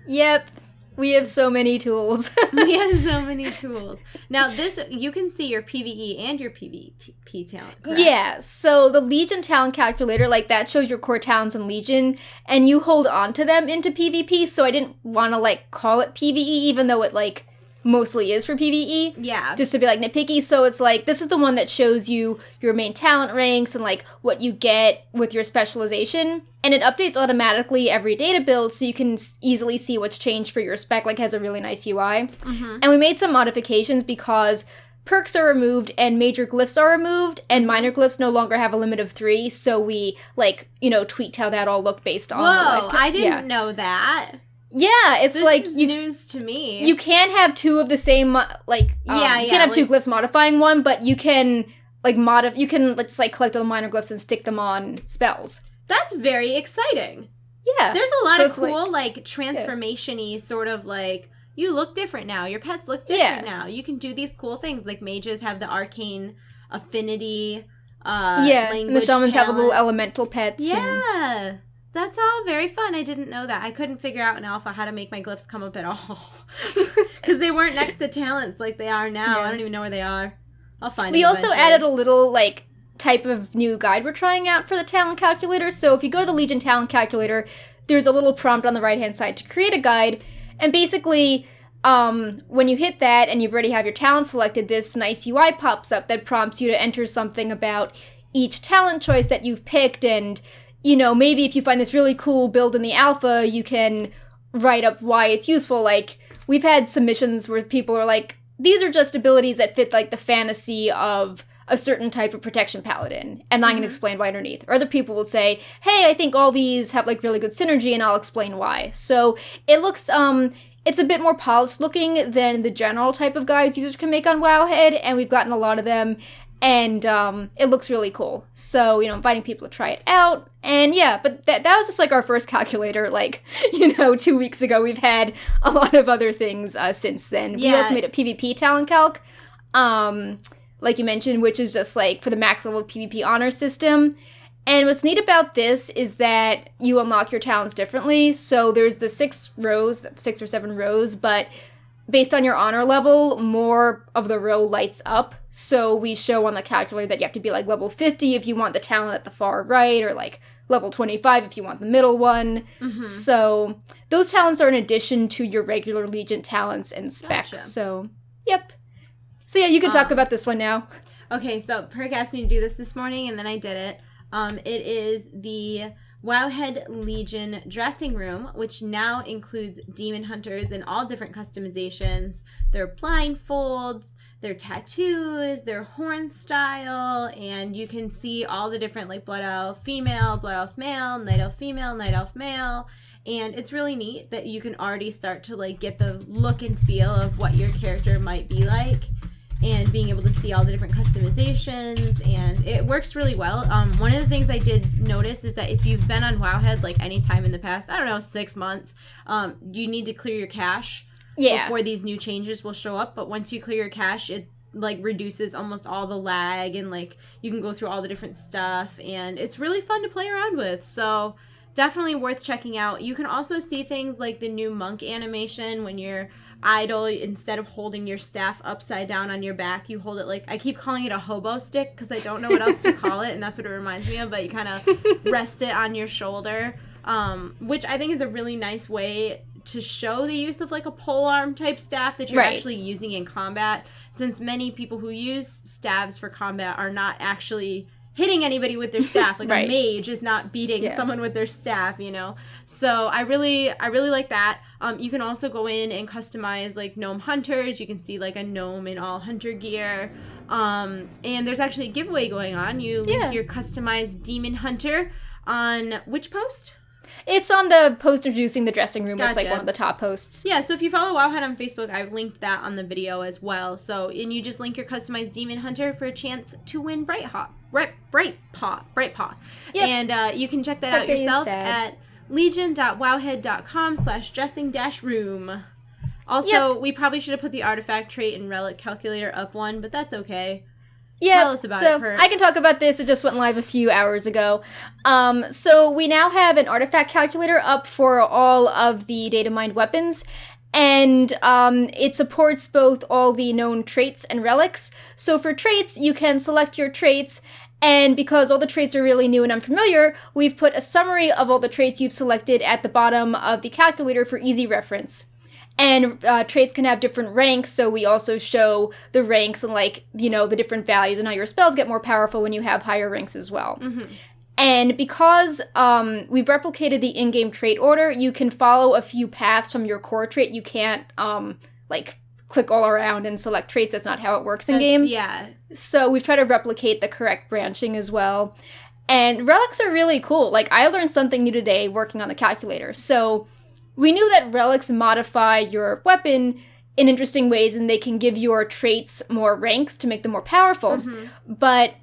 B: Yep. We have so many tools.
A: We have so many tools. Now, you can see your PvE and your PvP talent, correct?
B: Yeah, so the Legion Talent Calculator, that shows your core talents in Legion, and you hold on to them into PvP, so I didn't want to, call it PvE, even though it, mostly is for PvE.
A: Yeah.
B: Just to be, like, nitpicky. So it's, like, this is the one that shows you your main talent ranks and, like, what you get with your specialization. And it updates automatically every data build, so you can easily see what's changed for your spec. Like, has a really nice UI. Mm-hmm. And we made some modifications because perks are removed and major glyphs are removed, and minor glyphs no longer have a limit of 3, so we, like, you know, tweaked how that all looked based on...
A: Whoa, I didn't know that.
B: Yeah, it's
A: this
B: like...
A: Is news to me.
B: You can't have 2 of the same, you can't have 2 glyphs modifying one, but you can, like, you can, let's, like, collect all the minor glyphs and stick them on spells.
A: That's very exciting.
B: Yeah.
A: There's a lot of cool, like transformation-y sort of, like, you look different now. Your pets look different now. You can do these cool things. Like, mages have the arcane affinity language
B: and the shamans
A: talent.
B: have the little elemental pets.
A: Yeah. That's all very fun. I didn't know that. I couldn't figure out in alpha how to make my glyphs come up at all. Because they weren't next to talents like they are now. I don't even know where they are. I'll find them.
B: We also added a little, like, type of new guide we're trying out for the talent calculator. So if you go to the Legion talent calculator, there's a little prompt on the right-hand side to create a guide. And basically, when you hit that and you've already have your talent selected, this nice UI pops up that prompts you to enter something about each talent choice that you've picked. And, you know, maybe if you find this really cool build in the alpha, you can write up why it's useful. Like, we've had submissions where people are like, these are just abilities that fit, like, the fantasy of a certain type of protection paladin, and I'm going to explain why underneath. Or other people will say, hey, I think all these have, like, really good synergy, and I'll explain why. So it looks, it's a bit more polished looking than the general type of guides users can make on Wowhead, and we've gotten a lot of them, and it looks really cool. So, you know, inviting people to try it out, and yeah, but that was just, like, our first calculator, like, you know, 2 weeks ago. We've had a lot of other things since then. Yeah. We also made a PvP talent calc, like you mentioned, which is just, like, for the max level PvP honor system. And what's neat about this is that you unlock your talents differently. So there's the 6 or 7 rows, but based on your honor level, more of the row lights up. So we show on the calculator that you have to be, like, level 50 if you want the talent at the far right, or, like, level 25 if you want the middle one. Mm-hmm. So those talents are in addition to your regular Legion talents and specs. Gotcha. So, yep. So yeah, you can talk about this one now.
A: Okay, so Perk asked me to do this morning, and then I did it. It is the Wowhead Legion dressing room, which now includes demon hunters in all different customizations. Their blindfolds, their tattoos, their horn style, and you can see all the different, like, blood elf female, blood elf male, night elf female, night elf male. And it's really neat that you can already start to, like, get the look and feel of what your character might be like, and being able to see all the different customizations, and it works really well. One of the things I did notice is that if you've been on Wowhead, like, any time in the past, 6 months, you need to clear your cache before these new changes will show up. But once you clear your cache, it, like, reduces almost all the lag, and, like, you can go through all the different stuff, and it's really fun to play around with. So definitely worth checking out. You can also see things like the new monk animation when you're idle. Instead of holding your staff upside down on your back, you hold it, like, I keep calling it a hobo stick because I don't know what else to call it, and that's what it reminds me of, but you kind of rest it on your shoulder, which I think is a really nice way to show the use of, like, a polearm type staff that you're actually using in combat, since many people who use staves for combat are not actually hitting anybody with their staff. Like, a mage is not beating someone with their staff, you know? So I really like that. You can also go in and customize, like, gnome hunters. You can see, like, a gnome in all hunter gear. And there's actually a giveaway going on. You link your customized demon hunter on which post?
B: It's on the post introducing the dressing room. Gotcha. It's, like, one of the top posts.
A: Yeah, so if you follow Wowhead on Facebook, I've linked that on the video as well. So, and you just link your customized demon hunter for a chance to win Bright Paw. Yep. And you can check that out yourself at legion.wowhead.com/dressing-room. Also, we probably should have put the artifact trait and relic calculator up one, but that's okay.
B: Yeah,
A: tell us about it, Perk.
B: I can talk about this. It just went live a few hours ago. So we now have an artifact calculator up for all of the data mined weapons, and it supports both all the known traits and relics. So for traits, you can select your traits, and because all the traits are really new and unfamiliar, we've put a summary of all the traits you've selected at the bottom of the calculator for easy reference. And traits can have different ranks, so we also show the ranks and, like, you know, the different values and how your spells get more powerful when you have higher ranks as well.
A: Mm-hmm.
B: And because we've replicated the in-game trait order, you can follow a few paths from your core trait. You can't, like, click all around and select traits. That's not how it works in-game.
A: Yeah.
B: So we've tried to replicate the correct branching as well. And relics are really cool. Like, I learned something new today working on the calculator. So we knew that relics modify your weapon in interesting ways, and they can give your traits more ranks to make them more powerful.
A: Mm-hmm.
B: But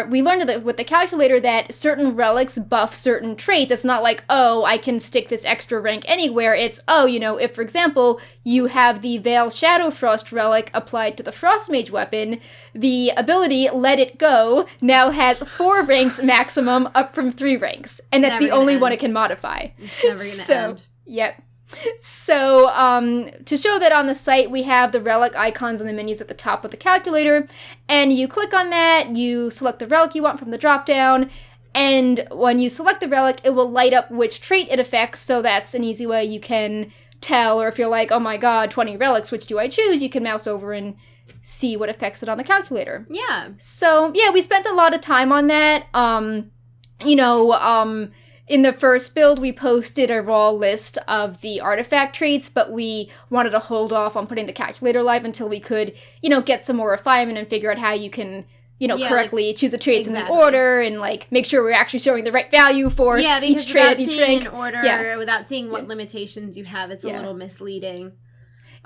B: we learned that with the calculator that certain relics buff certain traits. It's not like, oh, I can stick this extra rank anywhere. It's, oh, you know, if, for example, you have the Veil Shadow Frost relic applied to the Frost Mage weapon, the ability Let It Go now has 4 ranks maximum, up from 3 ranks. And that's the only one it can modify.
A: It's never gonna end.
B: Yep. So, to show that on the site, we have the relic icons and the menus at the top of the calculator, and you click on that, you select the relic you want from the drop-down, and when you select the relic, it will light up which trait it affects, so that's an easy way you can tell, or if you're like, oh my god, 20 relics, which do I choose? You can mouse over and see what affects it on the calculator.
A: Yeah.
B: So, yeah, we spent a lot of time on that. In the first build, we posted a raw list of the artifact traits, but we wanted to hold off on putting the calculator live until we could, you know, get some more refinement and figure out how you can, you know, correctly choose the traits in the order and, like, make sure we're actually showing the right value for each trait at each rank.
A: Without seeing an order, without seeing what limitations you have, it's a little misleading.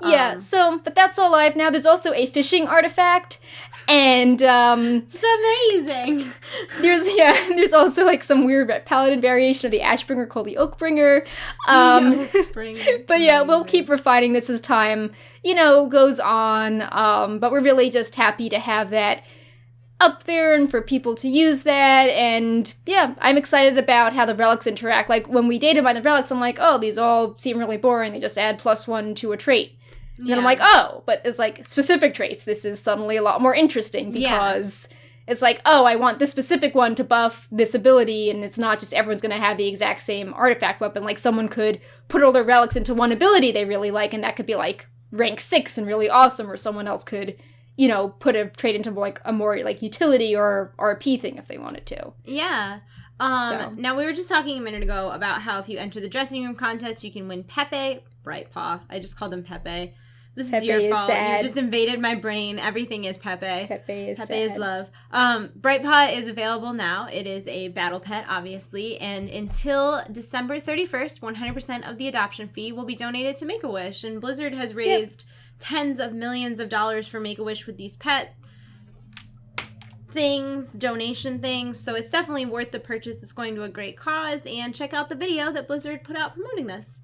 B: Yeah, but that's all live now. There's also a fishing artifact, and
A: it's amazing.
B: There's also, like, some weird paladin variation of the Ashbringer called the Oakbringer. But yeah, we'll keep refining this as time, you know, goes on. But we're really just happy to have that up there and for people to use that, and yeah, I'm excited about how the relics interact. Like, when we data mine the relics, I'm like, oh, these all seem really boring. They just add +1 to a trait. And then I'm like, oh, but it's like specific traits. This is suddenly a lot more interesting because it's like, oh, I want this specific one to buff this ability, and it's not just everyone's going to have the exact same artifact weapon. Like, someone could put all their relics into one ability they really like, and that could be like rank 6 and really awesome, or someone else could, you know, put a trait into like a more like utility or RP thing if they wanted to.
A: Yeah. Now, we were just talking a minute ago about how if you enter the dressing room contest, you can win Pepe. Brightpaw. I just called him Pepe. This is your fault.
B: Sad.
A: You just invaded my brain. Everything is Pepe.
B: Pepe is
A: love. Brightpaw is available now. It is a battle pet, obviously, and until December 31st, 100% of the adoption fee will be donated to Make-A-Wish, and Blizzard has raised tens of millions of dollars for Make-A-Wish with these pet things, donation things, so it's definitely worth the purchase. It's going to a great cause, and check out the video that Blizzard put out promoting this.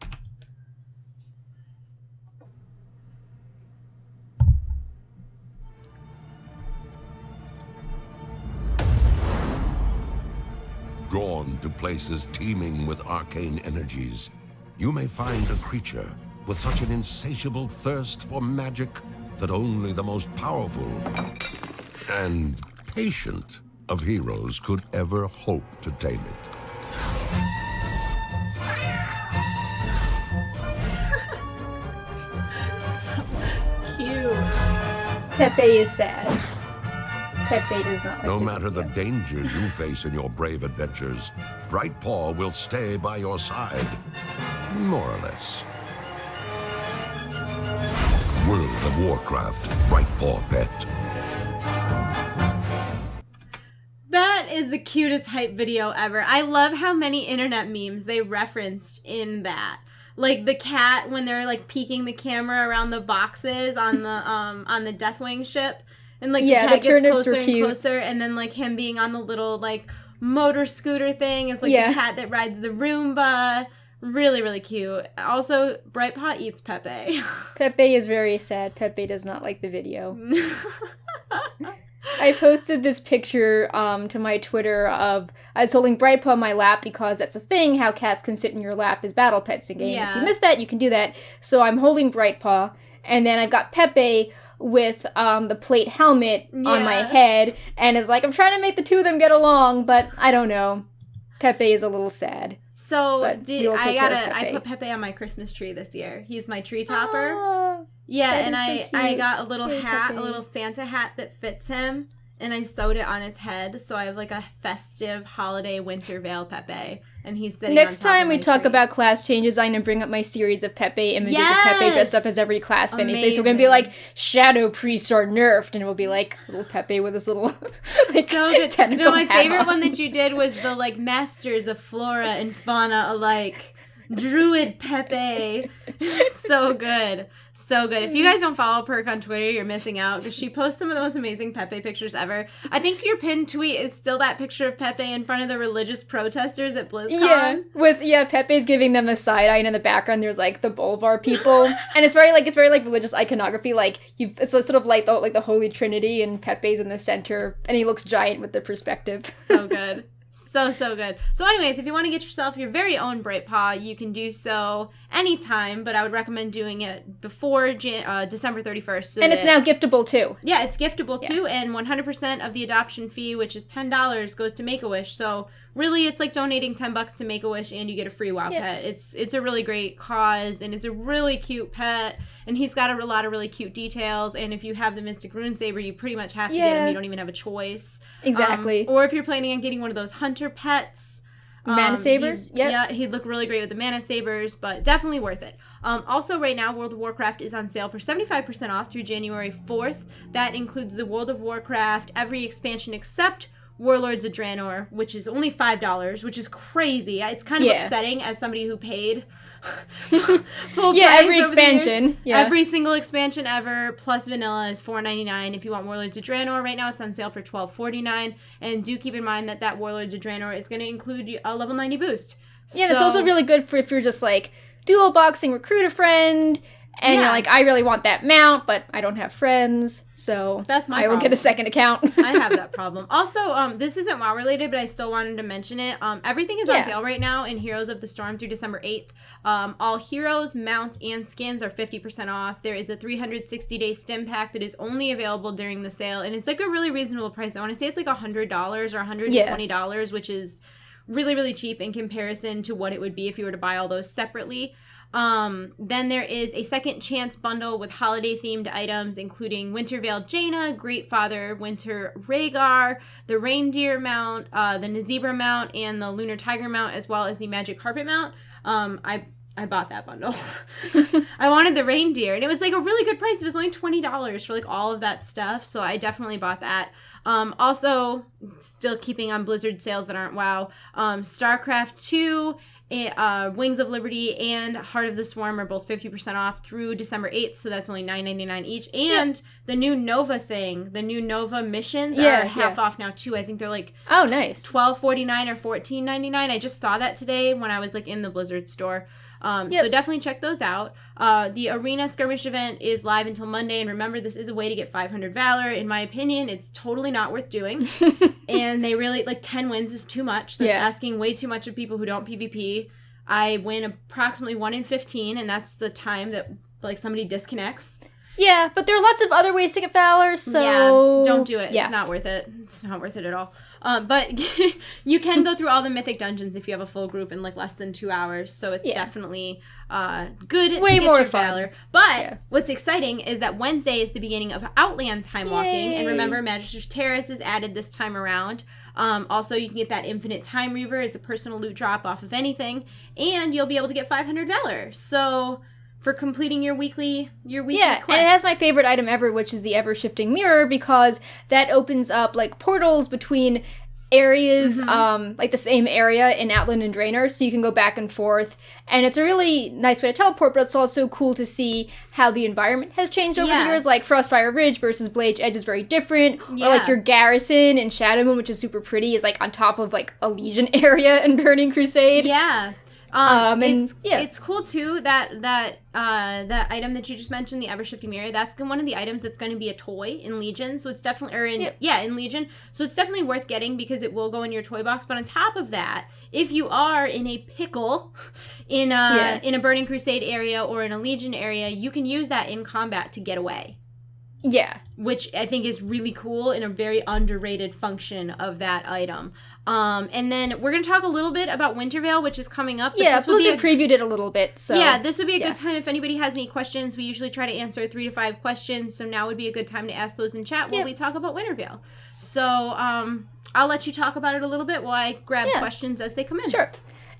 C: Drawn to places teeming with arcane energies, you may find a creature with such an insatiable thirst for magic that only the most powerful and patient of heroes could ever hope to tame it.
A: So cute.
B: Pepe is sad. Pepe does not like
C: No matter the dangers you face in your brave adventures, Brightpaw will stay by your side. More or less. World of Warcraft, Brightpaw Pet.
A: That is the cutest hype video ever. I love how many internet memes they referenced in that. Like the cat when they're like peeking the camera around the boxes on the Deathwing ship. And, like, the cat gets closer and closer, and then, like, him being on the little, like, motor scooter thing is, like, the cat that rides the Roomba. Really, really cute. Also, Brightpaw eats Pepe.
B: Pepe is very sad. Pepe does not like the video. I posted this picture to my Twitter of I was holding Brightpaw in my lap because that's a thing, how cats can sit in your lap as battle pets in game. Yeah. If you missed that, you can do that. So I'm holding Brightpaw, and then I've got Pepe with the plate helmet on my head, and it's like, I'm trying to make the two of them get along, but I don't know. Pepe is a little sad.
A: So
B: But we will take care of
A: I
B: Pepe.
A: put Pepe on my Christmas tree this year. He's my tree topper.
B: Aw,
A: Yeah,
B: that
A: and
B: is so
A: I
B: cute.
A: got a little
B: Yay,
A: hat,
B: Pepe.
A: a little Santa hat that fits him, and I sewed it on his head, so I have like a festive holiday winter veil Pepe, and he's sitting
B: Next
A: on top
B: time
A: of
B: we
A: my
B: talk
A: tree.
B: about class changes, I'm gonna bring up my series of Pepe images of Pepe dressed up
A: Yes!
B: as every class finishes. So we're gonna be
A: Amazing.
B: like, shadow priests are nerfed, and it will be like little Pepe with his little like
A: So good.
B: tentacle
A: No, my
B: hat
A: favorite
B: on.
A: one that you did was the like masters of flora and fauna alike. Druid Pepe. So good. So good. If you guys don't follow Perk on Twitter, you're missing out because she posts some of the most amazing Pepe pictures ever. I think your pinned tweet is still that picture of Pepe in front of the religious protesters at BlizzCon.
B: Pepe's giving them a side eye, and in the background there's like the Bolvar people, and it's very like religious iconography. Like it's sort of like the Holy Trinity, and Pepe's in the center, and he looks giant with the perspective.
A: So good. So good. So anyways, if you want to get yourself your very own Bright Paw, you can do so anytime, but I would recommend doing it before December 31st. So
B: And it's now giftable too.
A: Yeah, it's giftable too, and 100% of the adoption fee, which is $10, goes to Make-A-Wish. So really, it's like donating $10 to Make-A-Wish, and you get a free WoW pet. It's a really great cause, and it's a really cute pet, and he's got a lot of really cute details. And if you have the Mystic Rune Saber, you pretty much have to get him. You don't even have a choice.
B: Exactly.
A: Or if you're planning on getting one of those hunter pets.
B: Mana sabers? Yep.
A: Yeah, he'd look really great with the mana sabers, but definitely worth it. Also, right now, World of Warcraft is on sale for 75% off through January 4th. That includes the World of Warcraft, every expansion except Warlords of Draenor, which is only $5, which is crazy. It's kind of upsetting as somebody who paid full price
B: every
A: over the years.
B: expansion. Yeah.
A: Every single expansion ever plus vanilla is $4.99. If you want Warlords of Draenor, right now it's on sale for $12.49. And do keep in mind that Warlords of Draenor is going to include a level 90 boost.
B: Yeah, and it's also really good for if you're just like dual boxing, recruit a friend, and you're like, I really want that mount, but I don't have friends, so
A: that's my
B: I will get a
A: problem.
B: second account.
A: I have that problem. Also, this isn't WoW related, but I still wanted to mention it. Everything is on sale right now in Heroes of the Storm through December 8th. All heroes, mounts, and skins are 50% off. There is a 360-day stim pack that is only available during the sale, and it's like a really reasonable price. I want to say it's like $100 or $120, which is really, really cheap in comparison to what it would be if you were to buy all those separately. Then there is a second chance bundle with holiday themed items, including Winterveil Jaina, Great Father Winter Rhaegar, the Reindeer mount, the Nazibra mount, and the Lunar Tiger mount, as well as the Magic Carpet mount. I bought that bundle. I wanted the reindeer, and it was like a really good price. It was only $20 for like all of that stuff, so I definitely bought that. Also, still keeping on Blizzard sales that aren't WoW, StarCraft 2, Wings of Liberty, and Heart of the Swarm are both 50% off through December 8th, so that's only $9.99 each. And the new Nova thing, the new Nova missions are half off now too. I think they're like
B: nice.
A: $12.49 or $14.99. I just saw that today when I was like in the Blizzard store. So definitely check those out. The Arena Skirmish event is live until Monday, and remember, this is a way to get 500 Valor. In my opinion, it's totally not worth doing. And they really, 10 wins is too much. That's asking way too much of people who don't PvP. I win approximately 1 in 15, and that's the time that somebody disconnects.
B: Yeah, but there are lots of other ways to get Valor, so...
A: Yeah, don't do it.
B: Yeah.
A: It's not worth it. It's not worth it at all. But you can go through all the mythic dungeons if you have a full group in less than 2 hours, so it's definitely good
B: Way
A: to get
B: more
A: your
B: fun.
A: Valor. But what's exciting is that Wednesday is the beginning of Outland time walking, and remember, Magister's Terrace is added this time around. Also, you can get that Infinite Time Reaver. It's a personal loot drop off of anything, and you'll be able to get 500 Valor. So... for completing your weekly quest.
B: And it has my favorite item ever, which is the ever-shifting mirror, because that opens up, portals between areas, the same area in Outland and Draenor, so you can go back and forth, and it's a really nice way to teleport, but it's also cool to see how the environment has changed over the years, Frostfire Ridge versus Blade Edge is very different, or, your garrison in Shadowmoon, which is super pretty, is, on top of, a Legion area in Burning Crusade.
A: Yeah. It's cool too that item that you just mentioned, the ever-shifting mirror, that's one of the items that's going to be a toy in Legion, so it's definitely in Legion, so it's definitely worth getting because it will go in your toy box. But on top of that, if you are in a pickle in a Burning Crusade area or in a Legion area, you can use that in combat to get away.
B: Yeah.
A: Which I think is really cool and a very underrated function of that item. And then we're going to talk a little bit about Wintervale, which is coming up.
B: Yeah, Blizzard previewed it a little bit, so...
A: Yeah, this would be a good time if anybody has any questions. We usually try to answer 3 to 5 questions, so now would be a good time to ask those in chat while we talk about Wintervale. So, I'll let you talk about it a little bit while I grab questions as they come in.
B: Sure.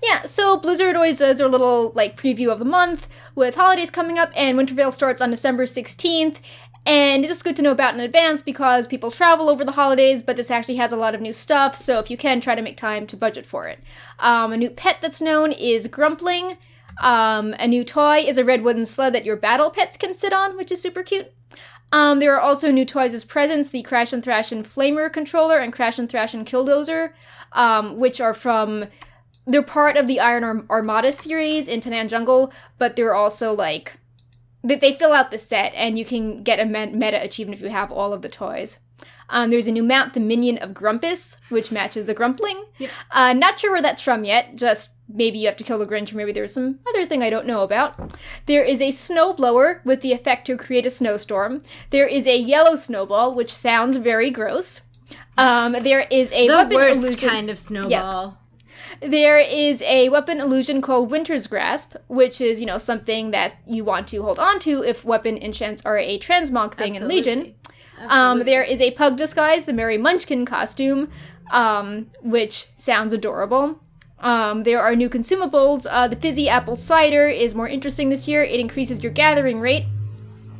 B: Yeah, so Blizzard always does their little, preview of the month with holidays coming up, and Wintervale starts on December 16th, and it's just good to know about in advance because people travel over the holidays, but this actually has a lot of new stuff, so if you can, try to make time to budget for it. A new pet that's known is Grumpling. A new toy is a red wooden sled that your battle pets can sit on, which is super cute. There are also new toys as presents, the Crash and Thrashin' Flamer controller and Crash and Thrashin' Killdozer, which are from... They're part of the Iron Armada series in Tanan Jungle, but they're also, they fill out the set, and you can get a meta achievement if you have all of the toys. There's a new mount, the Minion of Grumpus, which matches the Grumpling. Yep. Not sure where that's from yet, just maybe you have to kill the Grinch, or maybe there's some other thing I don't know about. There is a snowblower with the effect to create a snowstorm. There is a yellow snowball, which sounds very gross. There is a
A: the worst kind of snowball.
B: Yep. There is a weapon illusion called Winter's Grasp, which is, something that you want to hold on to if weapon enchants are a transmog thing in Legion. There is a pug disguise, the Merry Munchkin costume, which sounds adorable. There are new consumables. The Fizzy Apple Cider is more interesting this year. It increases your gathering rate.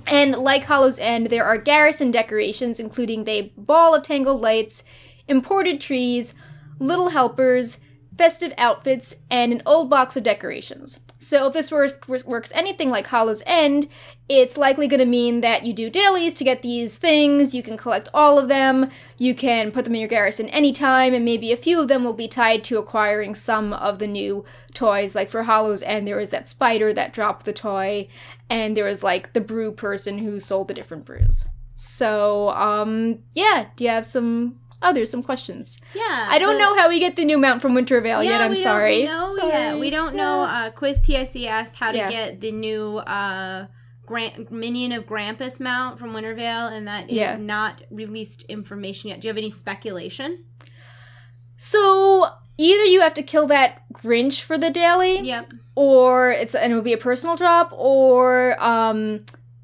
B: And like Hollow's End, there are garrison decorations, including the Ball of Tangled Lights, imported trees, little helpers, festive outfits, and an old box of decorations. So if this works anything like Hollow's End, it's likely going to mean that you do dailies to get these things, you can collect all of them, you can put them in your garrison anytime, and maybe a few of them will be tied to acquiring some of the new toys. Like for Hollow's End, there was that spider that dropped the toy, and there was the brew person who sold the different brews. So, do you have some questions?
A: Yeah.
B: I don't know how we get the new mount from Wintervale yet, I'm sorry.
A: We don't know. Quiz TIC asked how to get the new Minion of Grampus mount from Wintervale, and that is not released information yet. Do you have any speculation?
B: So, either you have to kill that Grinch for the daily.
A: Yep.
B: Or it'll be a personal drop, or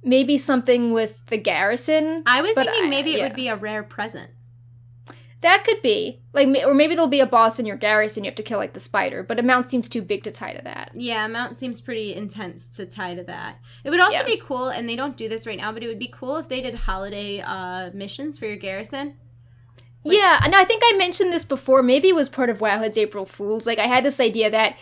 B: maybe something with the garrison.
A: I was thinking maybe it would be a rare present.
B: That could be. Or maybe there'll be a boss in your garrison you have to kill, the spider, but a mount seems too big to tie to that. Yeah,
A: a mount seems pretty intense to tie to that. It would also be cool, and they don't do this right now, but it would be cool if they did holiday missions for your garrison.
B: Yeah, and I think I mentioned this before. Maybe it was part of Wowhead's April Fools. I had this idea that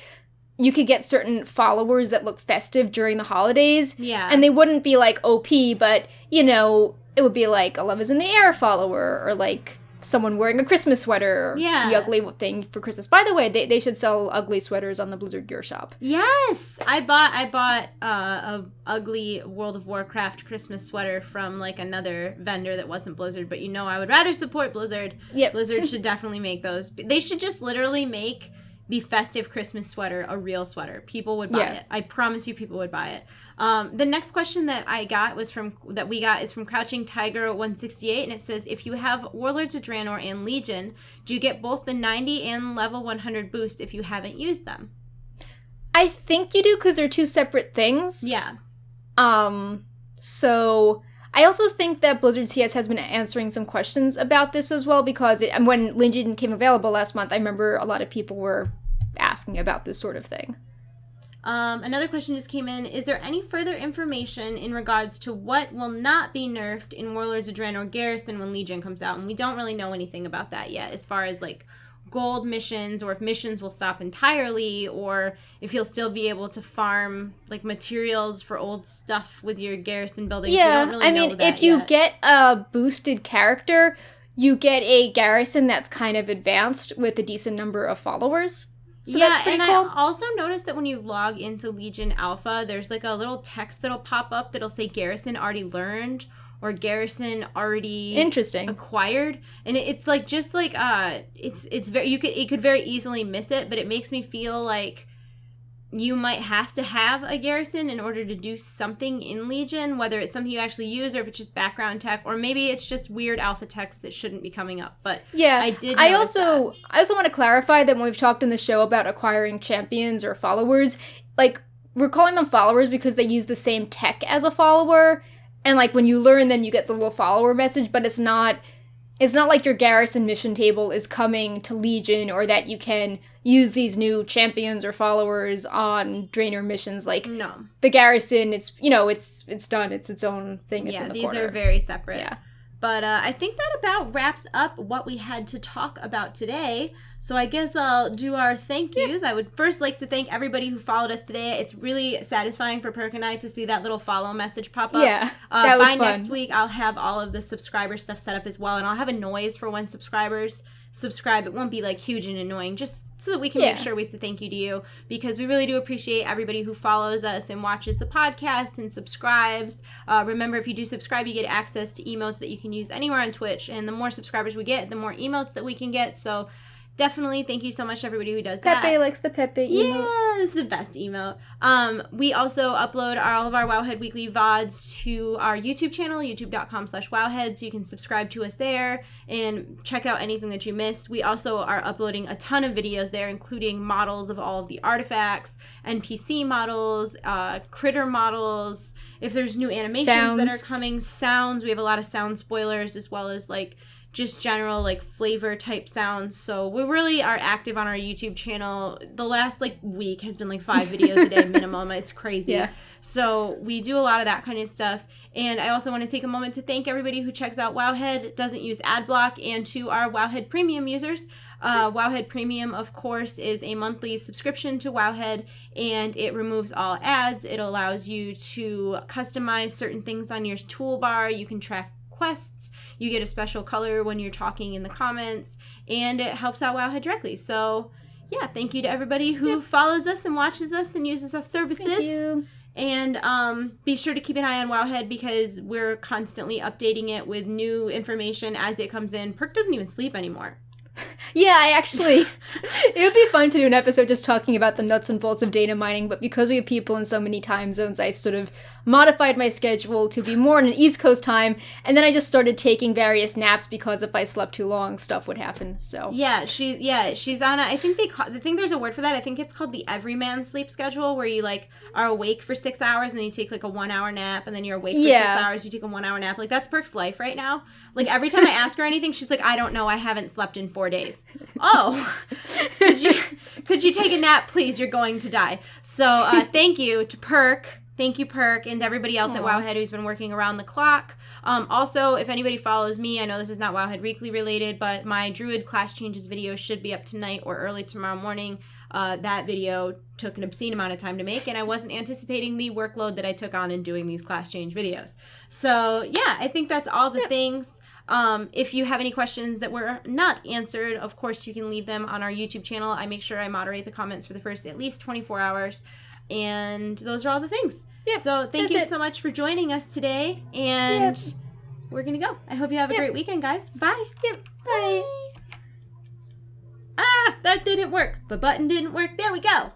B: you could get certain followers that look festive during the holidays.
A: Yeah.
B: And they wouldn't be, OP, but, it would be, a Love is in the Air follower, or, someone wearing a Christmas sweater, or the ugly thing for Christmas. By the way, they should sell ugly sweaters on the Blizzard Gear Shop.
A: Yes! I bought a ugly World of Warcraft Christmas sweater from, another vendor that wasn't Blizzard, but I would rather support Blizzard.
B: Yep.
A: Blizzard should definitely make those. They should just literally make the festive Christmas sweater a real sweater. People would buy it. I promise you people would buy it. The next question that we got is from Crouching Tiger 168, and it says, if you have Warlords of Draenor and Legion, do you get both the 90 and level 100 boost if you haven't used them?
B: I think you do, because they're two separate things.
A: Yeah.
B: So I also think that Blizzard CS has been answering some questions about this as well, because when Legion came available last month, I remember a lot of people were asking about this sort of thing.
A: Another question just came in. Is there any further information in regards to what will not be nerfed in Warlords of Draenor Garrison when Legion comes out? And we don't really know anything about that yet, as far as gold missions, or if missions will stop entirely, or if you'll still be able to farm materials for old stuff with your garrison buildings.
B: Yeah,
A: we don't really know that
B: if you get a boosted character, you get a garrison that's kind of advanced with a decent number of followers. So that's pretty cool.
A: I also noticed that when you log into Legion Alpha, there's a little text that'll pop up that'll say Garrison already learned, or Garrison already acquired, and it's it's very, it could very easily miss it, but it makes me feel like you might have to have a garrison in order to do something in Legion, whether it's something you actually use or if it's just background tech, or maybe it's just weird alpha text that shouldn't be coming up. But
B: yeah, I
A: also
B: want to clarify that when we've talked in the show about acquiring champions or followers, like, we're calling them followers because they use the same tech as a follower, and like when you learn them you get the little follower message, but it's not like your garrison mission table is coming to Legion, or that you can use these new champions or followers on Draenor missions. Like,
A: no.
B: The garrison, it's done. It's its own thing. It's in the corner.
A: These are very separate.
B: Yeah.
A: But I think that about wraps up what we had to talk about today. So I guess I'll do our thank yous. Yeah. I would first like to thank everybody who followed us today. It's really satisfying for Perk and I to see that little follow message pop up.
B: Yeah, that was fun.
A: By next week, I'll have all of the subscriber stuff set up as well. And I'll have a noise for when subscribers subscribe. It won't be like huge and annoying, just so that we can make sure we say thank you to you, because we really do appreciate everybody who follows us and watches the podcast and subscribes. Remember, if you do subscribe, you get access to emotes that you can use anywhere on Twitch, and the more subscribers we get, the more emotes that we can get. So definitely thank you so much to everybody who does that.
B: Pepe likes the Pepe emote.
A: Yeah, it's the best emote. We also upload all of our Wowhead weekly VODs to our YouTube channel, youtube.com/wowhead, so you can subscribe to us there and check out anything that you missed. We also are uploading a ton of videos there, including models of all of the artifacts, NPC models, critter models, if there's new animations that are coming, sounds. We have a lot of sound spoilers, as well as like just general like flavor type sounds. So we really are active on our YouTube channel. The last like week has been like 5 videos a day minimum. It's crazy. Yeah. So we do a lot of that kind of stuff. And I also want to take a moment to thank everybody who checks out Wowhead, doesn't use ad block, and to our Wowhead Premium users. Wowhead Premium, of course, is a monthly subscription to Wowhead, and it removes all ads. It allows you to customize certain things on your toolbar. You can track quests, you get a special color when you're talking in the comments, and it helps out Wowhead directly. So yeah, thank you to everybody who follows us and watches us and uses our services.
B: Thank you.
A: And be sure to keep an eye on Wowhead, because we're constantly updating it with new information as it comes in. Perk doesn't even sleep anymore.
B: Yeah, it would be fun to do an episode just talking about the nuts and bolts of data mining, but because we have people in so many time zones, I sort of modified my schedule to be more on an East Coast time, and then I just started taking various naps, because if I slept too long, stuff would happen, so.
A: She's on I think there's a word for that. I think it's called the everyman sleep schedule, where you like are awake for 6 hours, and then you take like a 1 hour nap, and then you're awake for 6 hours, you take a 1 hour nap. Like, that's Perk's life right now. Like, every time I ask her anything, she's like, I don't know, I haven't slept in 4 days. Oh, could you take a nap, please? You're going to die. So thank you to Perk. Thank you, Perk, and everybody else at Wowhead who's been working around the clock. Also, if anybody follows me, I know this is not Wowhead Weekly related, but my Druid class changes video should be up tonight or early tomorrow morning. That video took an obscene amount of time to make, and I wasn't anticipating the workload that I took on in doing these class change videos. So yeah, I think that's all the things. If you have any questions that were not answered, of course you can leave them on our YouTube channel. I make sure I moderate the comments for the first at least 24 hours. And those are all the things. Yep, so thank you so much for joining us today. And we're going to go. I hope you have a great weekend, guys. Bye.
B: Yep. Bye.
A: Ah, that didn't work. The button didn't work. There we go.